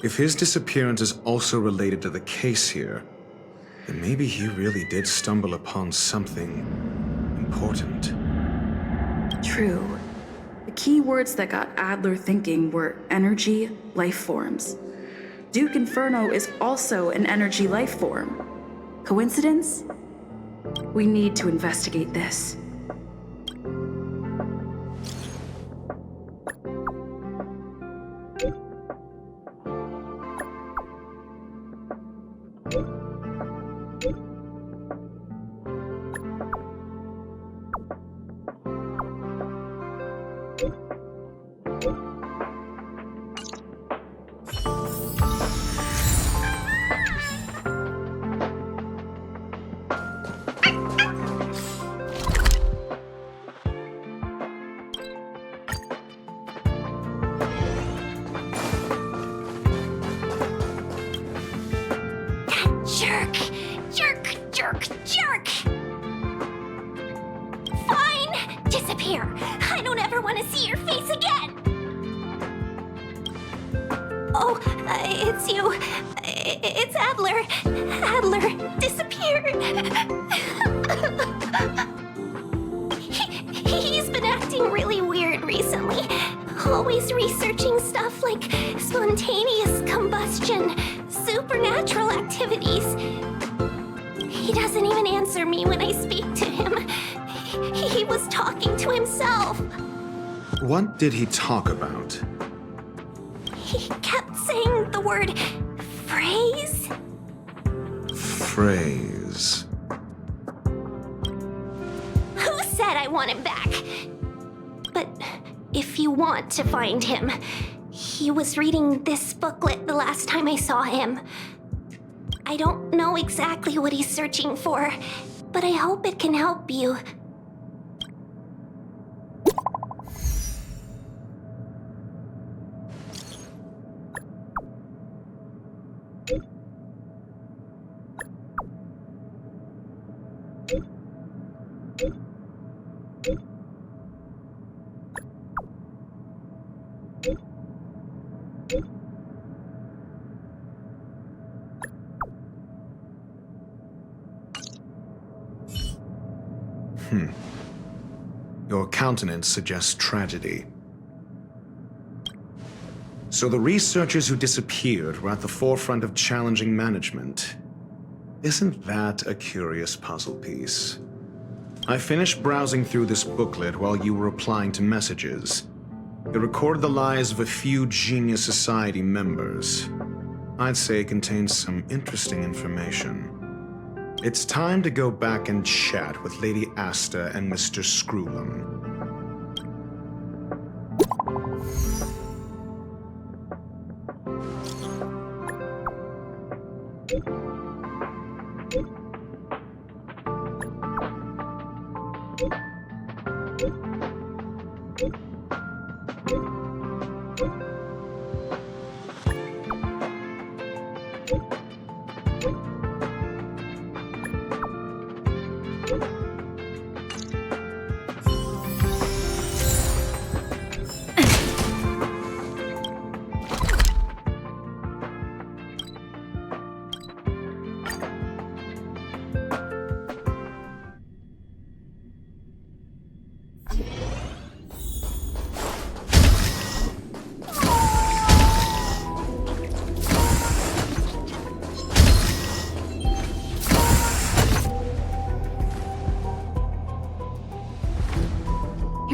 If his disappearance is also related to the case here, then maybe he really did stumble upon something important. True. The key words that got Adler thinking were energy, life forms. Duke Inferno is also an energy life form. Coincidence? We need to investigate this. Jerk! Fine! Disappear! I don't ever want to see your face again! Oh, it's you. It's Adler. Adler disappeared. He's been acting really weird recently. Always researching stuff like spontaneous combustion, supernatural activities. He doesn't even answer me when I speak to him. He was talking to himself. What did he talk about? He kept saying the word phrase. Phrase. Who said I want him back? But if you want to find him, he was reading this booklet the last time I saw him. I don't know exactly what he's searching for, but I hope it can help you. Your countenance suggests tragedy. So the researchers who disappeared were at the forefront of challenging management. Isn't that a curious puzzle piece? I finished browsing through this booklet while you were replying to messages. It recorded the lives of a few Genius Society members. I'd say it contains some interesting information. It's time to go back and chat with Lady Asta and Mr. Screwlam. You're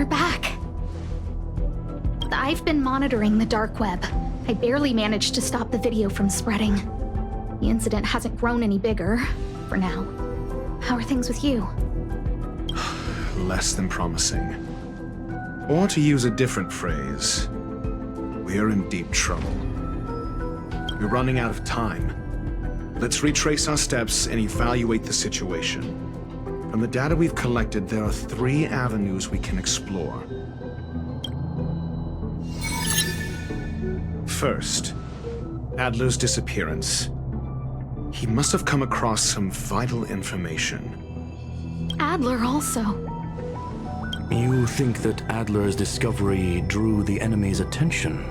back. I've been monitoring the dark web. I barely managed to stop the video from spreading. The incident hasn't grown any bigger, for now. How are things with you? Less than promising. Or to use a different phrase, we're in deep trouble. We're running out of time. Let's retrace our steps and evaluate the situation. From the data we've collected, there are 3 avenues we can explore. First, Adler's disappearance. He must have come across some vital information. Adler also. You think that Adler's discovery drew the enemy's attention?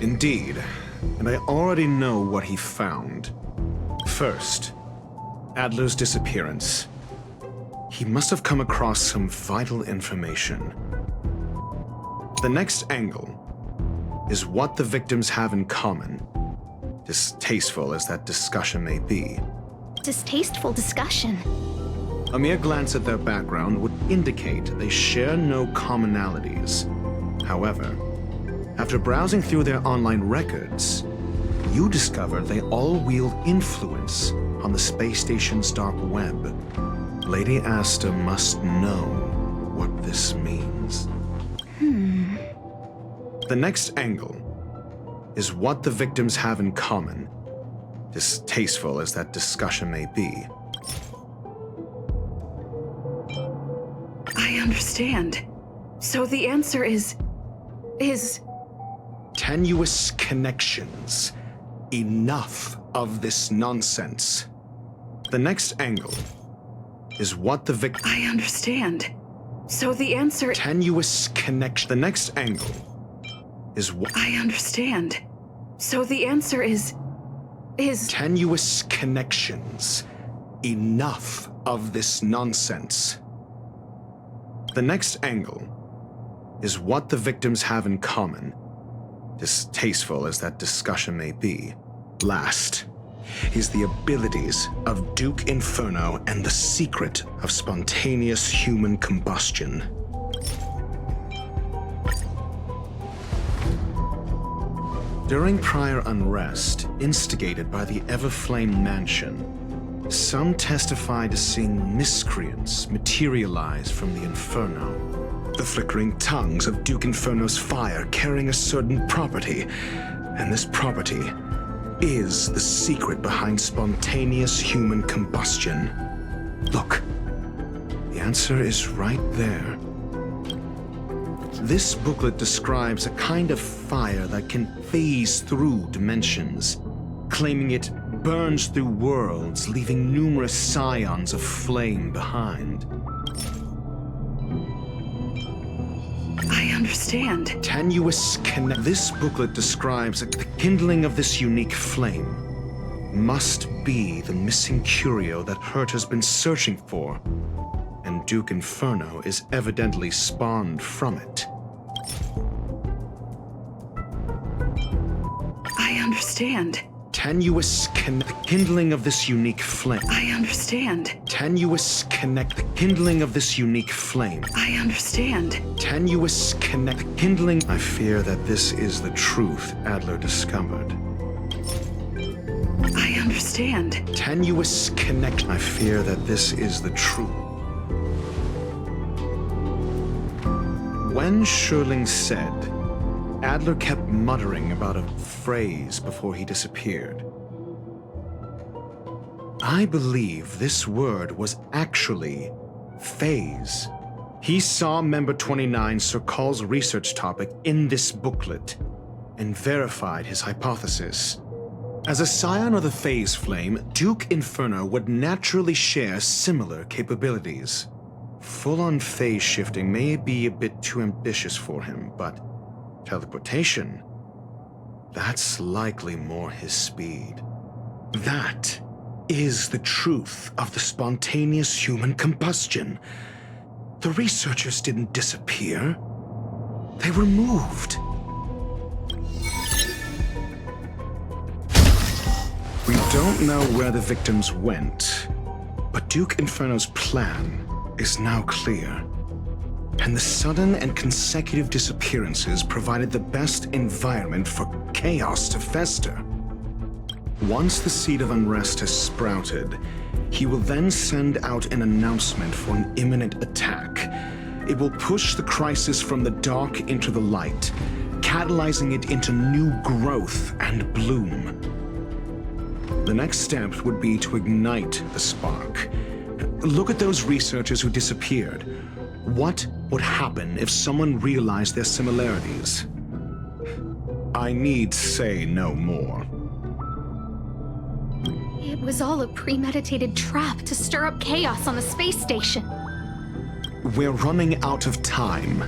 Indeed, and I already know what he found. First, Adler's disappearance. He must have come across some vital information. The next angle is what the victims have in common, distasteful as that discussion may be. Distasteful discussion? A mere glance at their background would indicate they share no commonalities. However, after browsing through their online records, you discover they all wield influence on the space station's dark web. Lady Asta must know what this means. The next angle is what the victims have in common, distasteful as that discussion may be. I understand. So the answer is... Tenuous connections. Enough of this nonsense. The next angle is what the victim... I understand. So the answer... Tenuous connection. The next angle is what... I understand. So the answer is... Tenuous connections. Enough of this nonsense. The next angle is what the victims have in common, distasteful as that discussion may be. Last is the abilities of Duke Inferno and the secret of spontaneous human combustion. During prior unrest, instigated by the Everflame Mansion, some testify to seeing miscreants materialize from the Inferno. The flickering tongues of Duke Inferno's fire carrying a certain property, and this property is the secret behind spontaneous human combustion. Look, the answer is right there. This booklet describes a kind of fire that can phase through dimensions, claiming it burns through worlds, leaving numerous scions of flame behind. I understand. Tenuous connect. This booklet describes the kindling of this unique flame must be the missing curio that Hurt has been searching for, and Duke Inferno is evidently spawned from it. I understand. Tenuous kindling of this unique flame. I understand. Tenuous kindling of this unique flame. I understand. Tenuous kindling. I fear that this is the truth Adler discovered. I understand. Tenuous I fear that this is the truth. When Sherling said, Adler kept muttering about a phrase before he disappeared. I believe this word was actually phase. He saw Member 29 Sir Call's research topic in this booklet and verified his hypothesis. As a scion of the Phase Flame, Duke Inferno would naturally share similar capabilities. Full-on phase shifting may be a bit too ambitious for him, but teleportation, that's likely more his speed. That is the truth of the spontaneous human combustion. The researchers didn't disappear. They were moved. We don't know where the victims went, but Duke Inferno's plan is now clear. And the sudden and consecutive disappearances provided the best environment for chaos to fester. Once the seed of unrest has sprouted, he will then send out an announcement for an imminent attack. It will push the crisis from the dark into the light, catalyzing it into new growth and bloom. The next step would be to ignite the spark. Look at those researchers who disappeared. What would happen if someone realized their similarities? I need say no more. It was all a premeditated trap to stir up chaos on the space station. We're running out of time.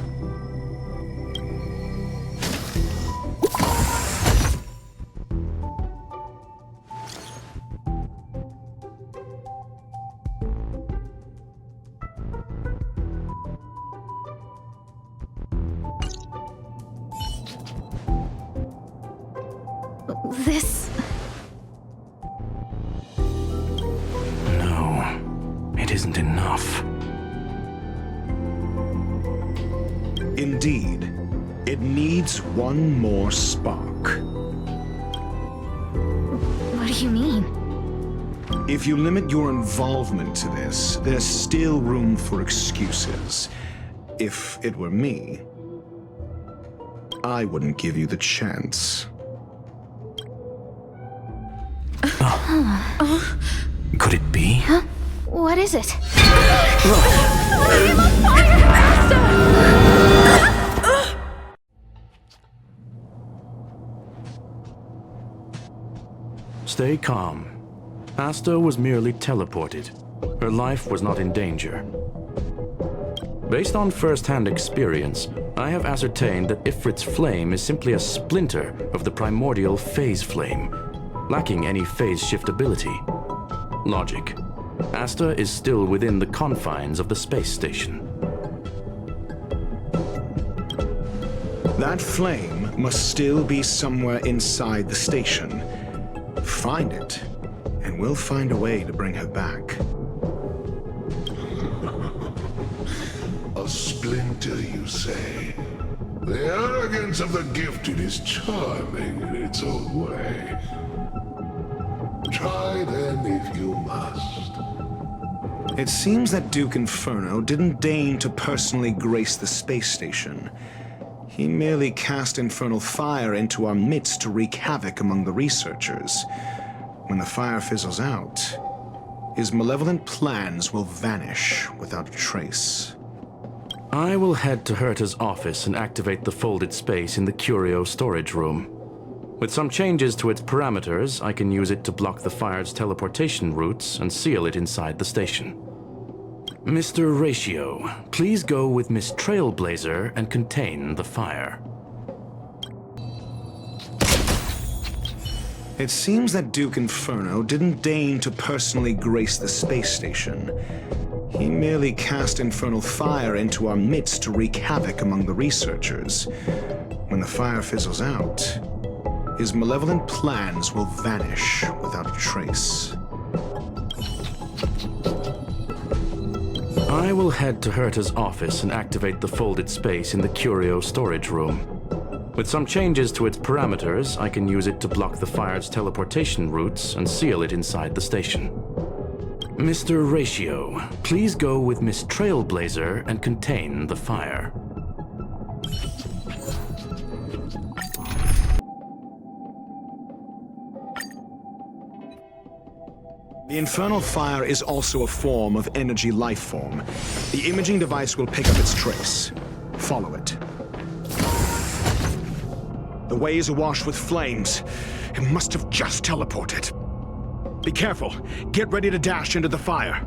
This... No, it isn't enough. Indeed, it needs one more spark. What do you mean? If you limit your involvement to this, there's still room for excuses. If it were me, I wouldn't give you the chance. Could it be? Huh? What is it? Stay calm. Asta was merely teleported. Her life was not in danger. Based on first-hand experience, I have ascertained that Ifrit's flame is simply a splinter of the primordial phase flame, lacking any phase shift ability. Logic. Asta is still within the confines of the space station. That flame must still be somewhere inside the station. Find it, and we'll find a way to bring her back. A splinter, you say? The arrogance of the gifted is charming in its own way. Try then if you must. It seems that Duke Inferno didn't deign to personally grace the space station. He merely cast infernal fire into our midst to wreak havoc among the researchers. When the fire fizzles out, his malevolent plans will vanish without a trace. I will head to Herta's office and activate the folded space in the curio storage room. With some changes to its parameters, I can use it to block the fire's teleportation routes and seal it inside the station. Mr. Ratio, please go with Miss Trailblazer and contain the fire. It seems that Duke Inferno didn't deign to personally grace the space station. He merely cast infernal fire into our midst to wreak havoc among the researchers. When the fire fizzles out, his malevolent plans will vanish without a trace. I will head to Herta's office and activate the folded space in the curio storage room. With some changes to its parameters, I can use it to block the fire's teleportation routes and seal it inside the station. Mr. Ratio, please go with Miss Trailblazer and contain the fire. The infernal fire is also a form of energy life form. The imaging device will pick up its trace. Follow it. The way is awash with flames. It must have just teleported. Be careful. Get ready to dash into the fire.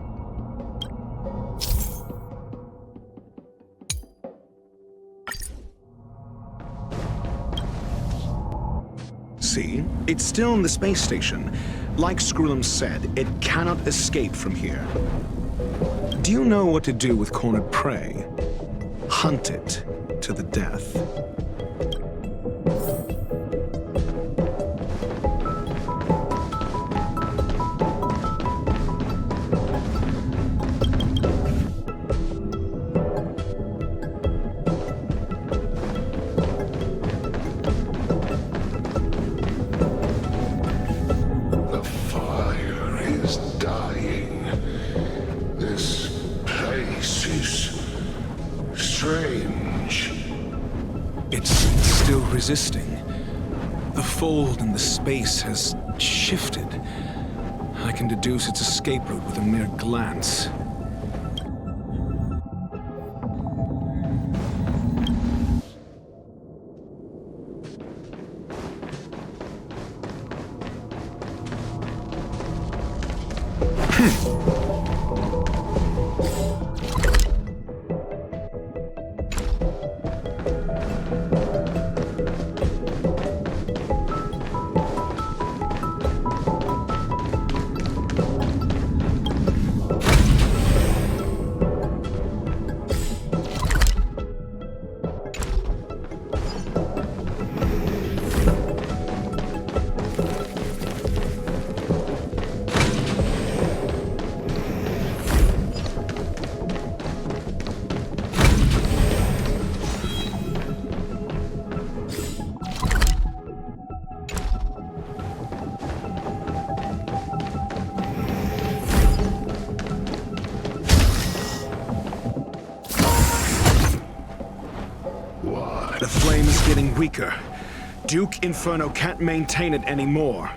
See? It's still in the space station. Like Skrullum said, it cannot escape from here. Do you know what to do with cornered prey? Hunt it to the death. The fire is dying. This place is strange. It's still resisting. The fold in the space has shifted. I can deduce its escape route with a mere glance. The flame is getting weaker. Duke Inferno can't maintain it anymore.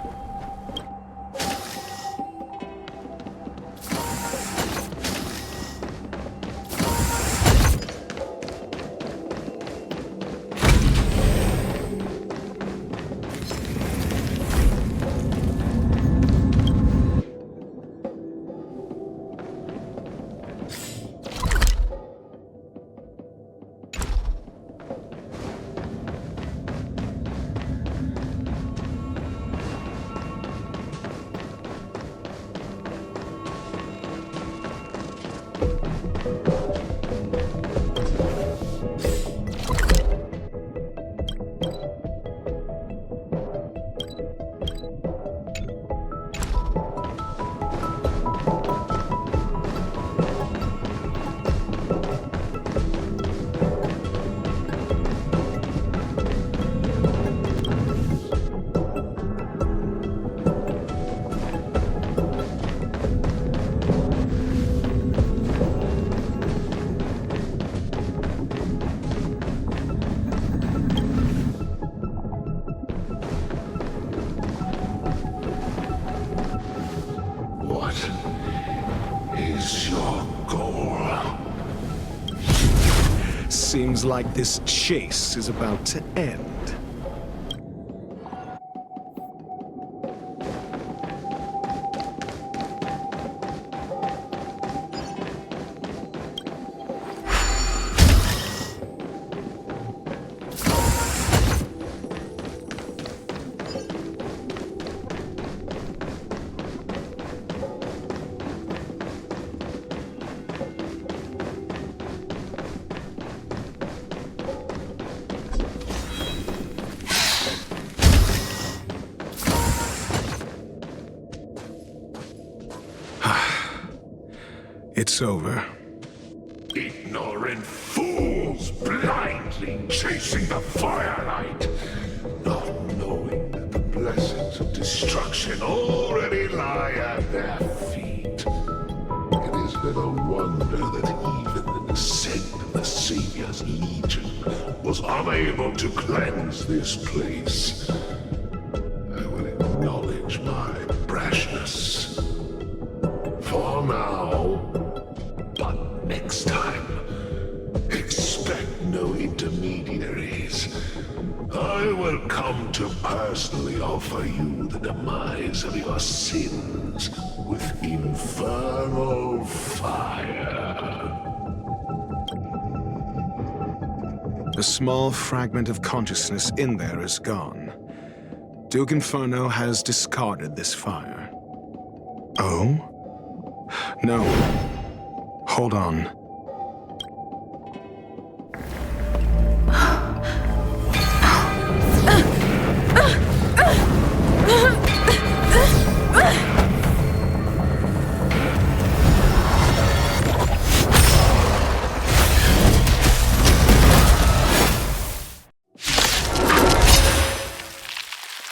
What is your goal? Seems like this chase is about to end. It's over. Ignorant fools blindly chasing the firelight, not knowing that the blessings of destruction already lie at their feet. It is little wonder that even the descent of the Savior's Legion was unable to cleanse this place. I will acknowledge my brashness. For now, but next time, expect no intermediaries. I will come to personally offer you the demise of your sins with infernal fire. A small fragment of consciousness in there is gone. Duke Inferno has discarded this fire. Oh? No. Hold on.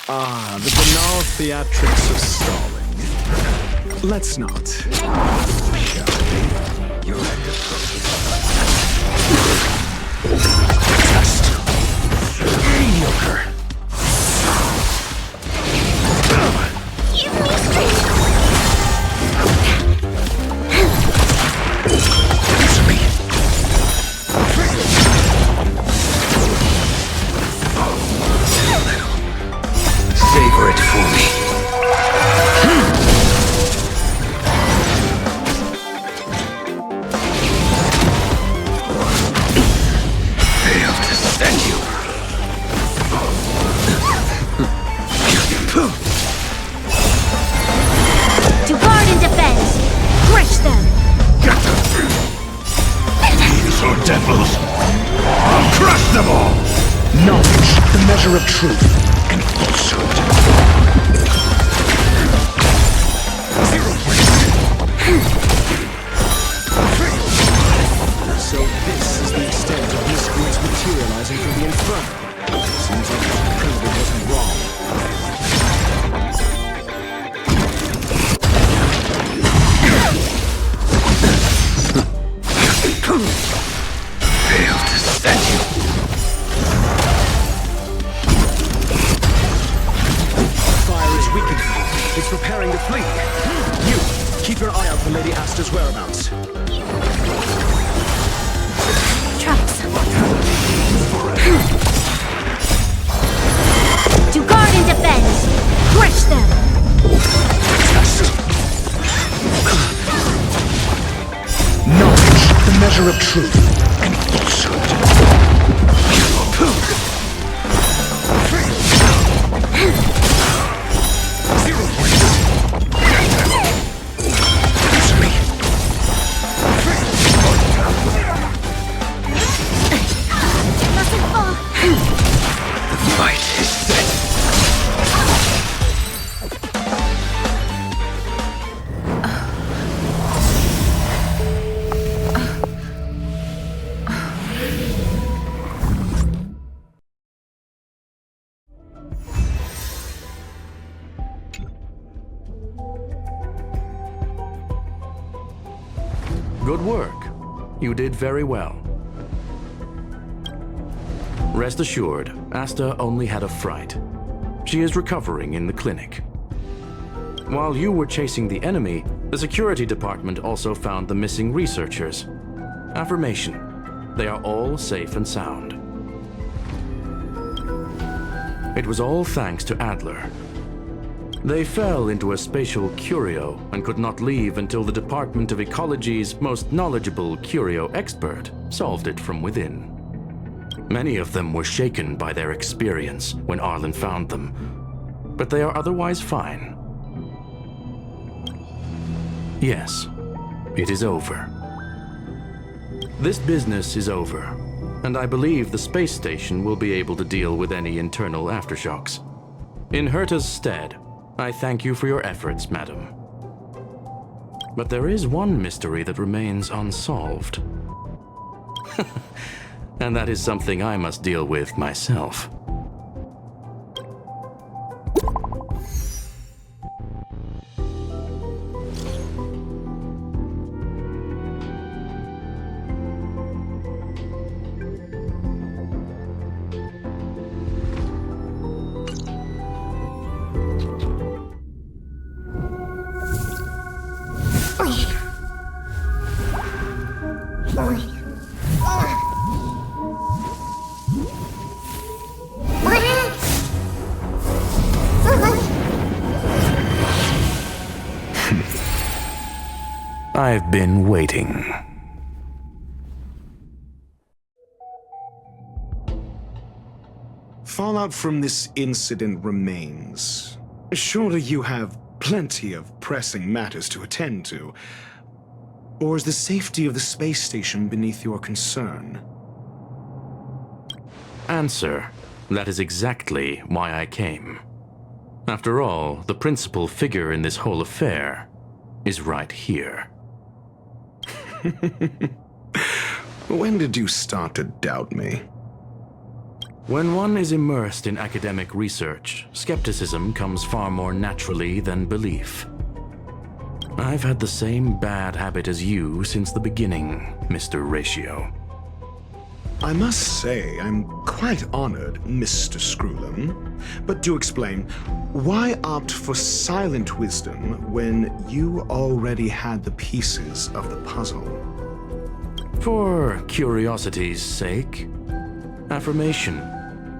Ah, the banal theatrics of stalling. Let's not. You're Mediocre. Give me strength! Savor it for me. Failed to send you. To guard and defend! Crush them! These are devils. I'll crush them all. Knowledge, the measure of truth and falsehood. So this is the extent of miscreants materializing from the Inferno. Seems like the primitive wasn't wrong. Failed to send you. Fire is weakening. It's preparing to flee. You, keep your eye out for Lady Asta's whereabouts. Trunks. To guard and defend! Crush them! Knowledge, the measure of truth and falsehood. Mustn't fall! The fight is set. Good work. You did very well. Rest assured, Asta only had a fright. She is recovering in the clinic. While you were chasing the enemy, the security department also found the missing researchers. Affirmation. They are all safe and sound. It was all thanks to Adler. They fell into a spatial curio and could not leave until the Department of Ecology's most knowledgeable curio expert solved it from within. Many of them were shaken by their experience when Arlen found them, but they are otherwise fine. Yes, it is over. This business is over, and I believe the space station will be able to deal with any internal aftershocks. In Herta's stead, I thank you for your efforts, madam. But there is one mystery that remains unsolved. And that is something I must deal with myself. I've been waiting. Fallout from this incident remains. Surely you have plenty of pressing matters to attend to. Or is the safety of the space station beneath your concern? Answer: that is exactly why I came. After all, the principal figure in this whole affair is right here. When did you start to doubt me? When one is immersed in academic research, skepticism comes far more naturally than belief. I've had the same bad habit as you since the beginning, Mr. Ratio. I must say, I'm quite honored, Mr. Screwlum. But do explain, why opt for silent wisdom when you already had the pieces of the puzzle? For curiosity's sake. Affirmation.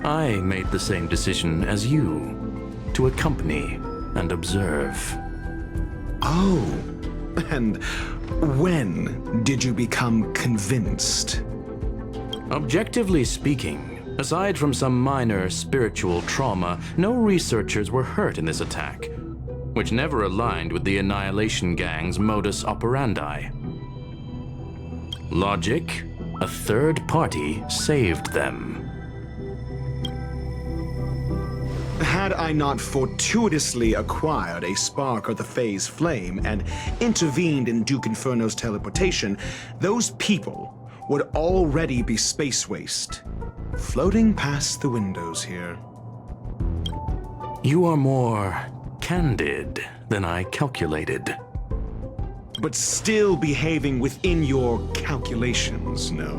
I made the same decision as you, to accompany and observe. Oh, and when did you become convinced? Objectively speaking, aside from some minor spiritual trauma, no researchers were hurt in this attack, which never aligned with the Annihilation Gang's modus operandi. Logic: a third party saved them. Had I not fortuitously acquired a spark of the Phase Flame and intervened in Duke Inferno's teleportation, those people would already be space waste, floating past the windows here. You are more candid than I calculated. But still behaving within your calculations, no?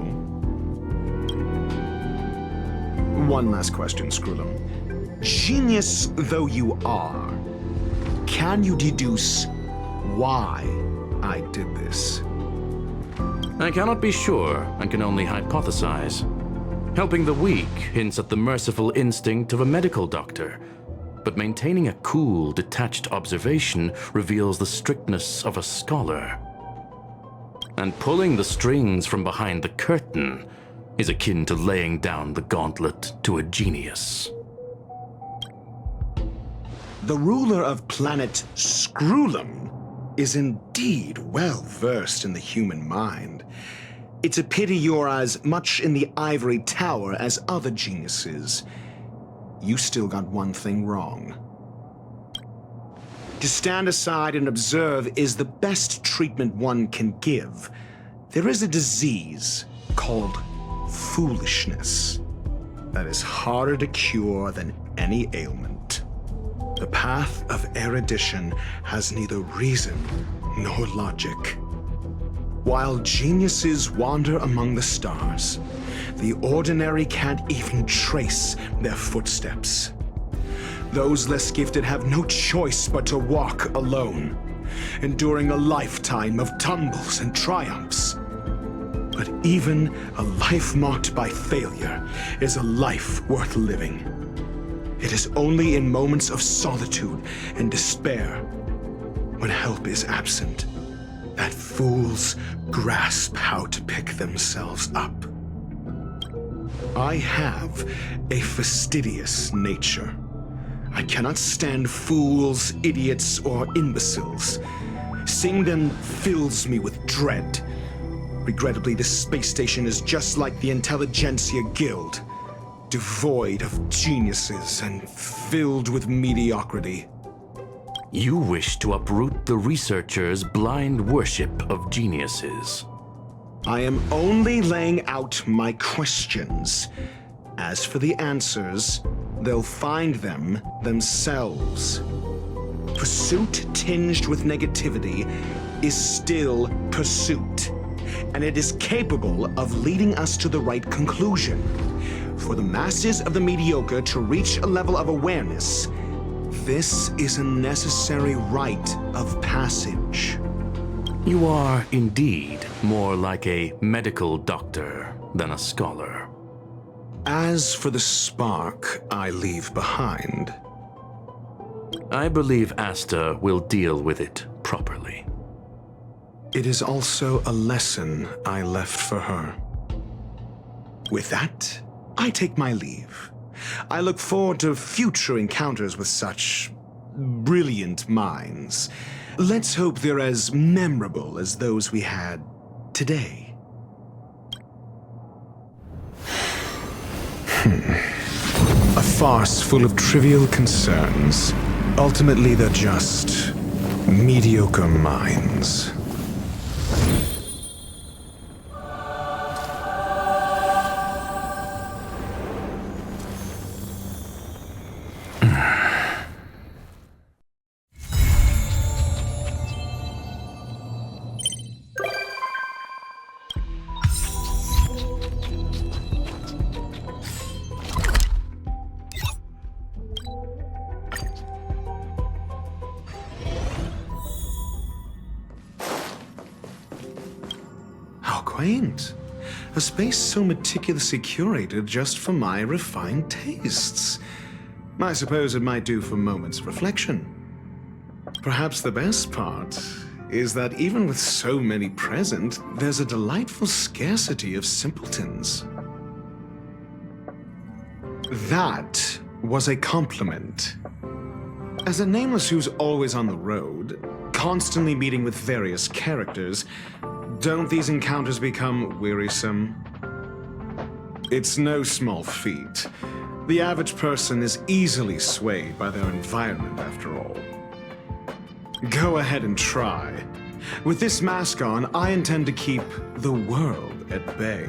One last question, Screwlum. Genius though you are, can you deduce why I did this? I cannot be sure and can only hypothesize. Helping the weak hints at the merciful instinct of a medical doctor, but maintaining a cool, detached observation reveals the strictness of a scholar. And pulling the strings from behind the curtain is akin to laying down the gauntlet to a genius. The ruler of planet Screwlum is indeed well versed in the human mind. It's a pity you're as much in the ivory tower as other geniuses. You still got one thing wrong. To stand aside and observe is the best treatment one can give. There is a disease called foolishness that is harder to cure than any ailment. The path of erudition has neither reason nor logic. While geniuses wander among the stars, the ordinary can't even trace their footsteps. Those less gifted have no choice but to walk alone, enduring a lifetime of tumbles and triumphs. But even a life marked by failure is a life worth living. It is only in moments of solitude and despair, when help is absent, that fools grasp how to pick themselves up. I have a fastidious nature. I cannot stand fools, idiots, or imbeciles. Seeing them fills me with dread. Regrettably, this space station is just like the Intelligentsia Guild, devoid of geniuses and filled with mediocrity. You wish to uproot the researchers' blind worship of geniuses. I am only laying out my questions. As for the answers, they'll find them themselves. Pursuit tinged with negativity is still pursuit, and it is capable of leading us to the right conclusion. For the masses of the mediocre to reach a level of awareness, this is a necessary rite of passage. You are indeed more like a medical doctor than a scholar. As for the spark I leave behind, I believe Asta will deal with it properly. it is also a lesson I left for her. With that, I take my leave. I look forward to future encounters with such brilliant minds. Let's hope they're as memorable as those we had today. A farce full of trivial concerns. Ultimately, they're just mediocre minds. How quaint. A space so meticulously curated just for my refined tastes. I suppose it might do for moments of reflection. Perhaps the best part is that even with so many present, there's a delightful scarcity of simpletons. That was a compliment. As a nameless who's always on the road, constantly meeting with various characters, don't these encounters become wearisome? It's no small feat. The average person is easily swayed by their environment, after all. Go ahead and try. With this mask on, I intend to keep the world at bay.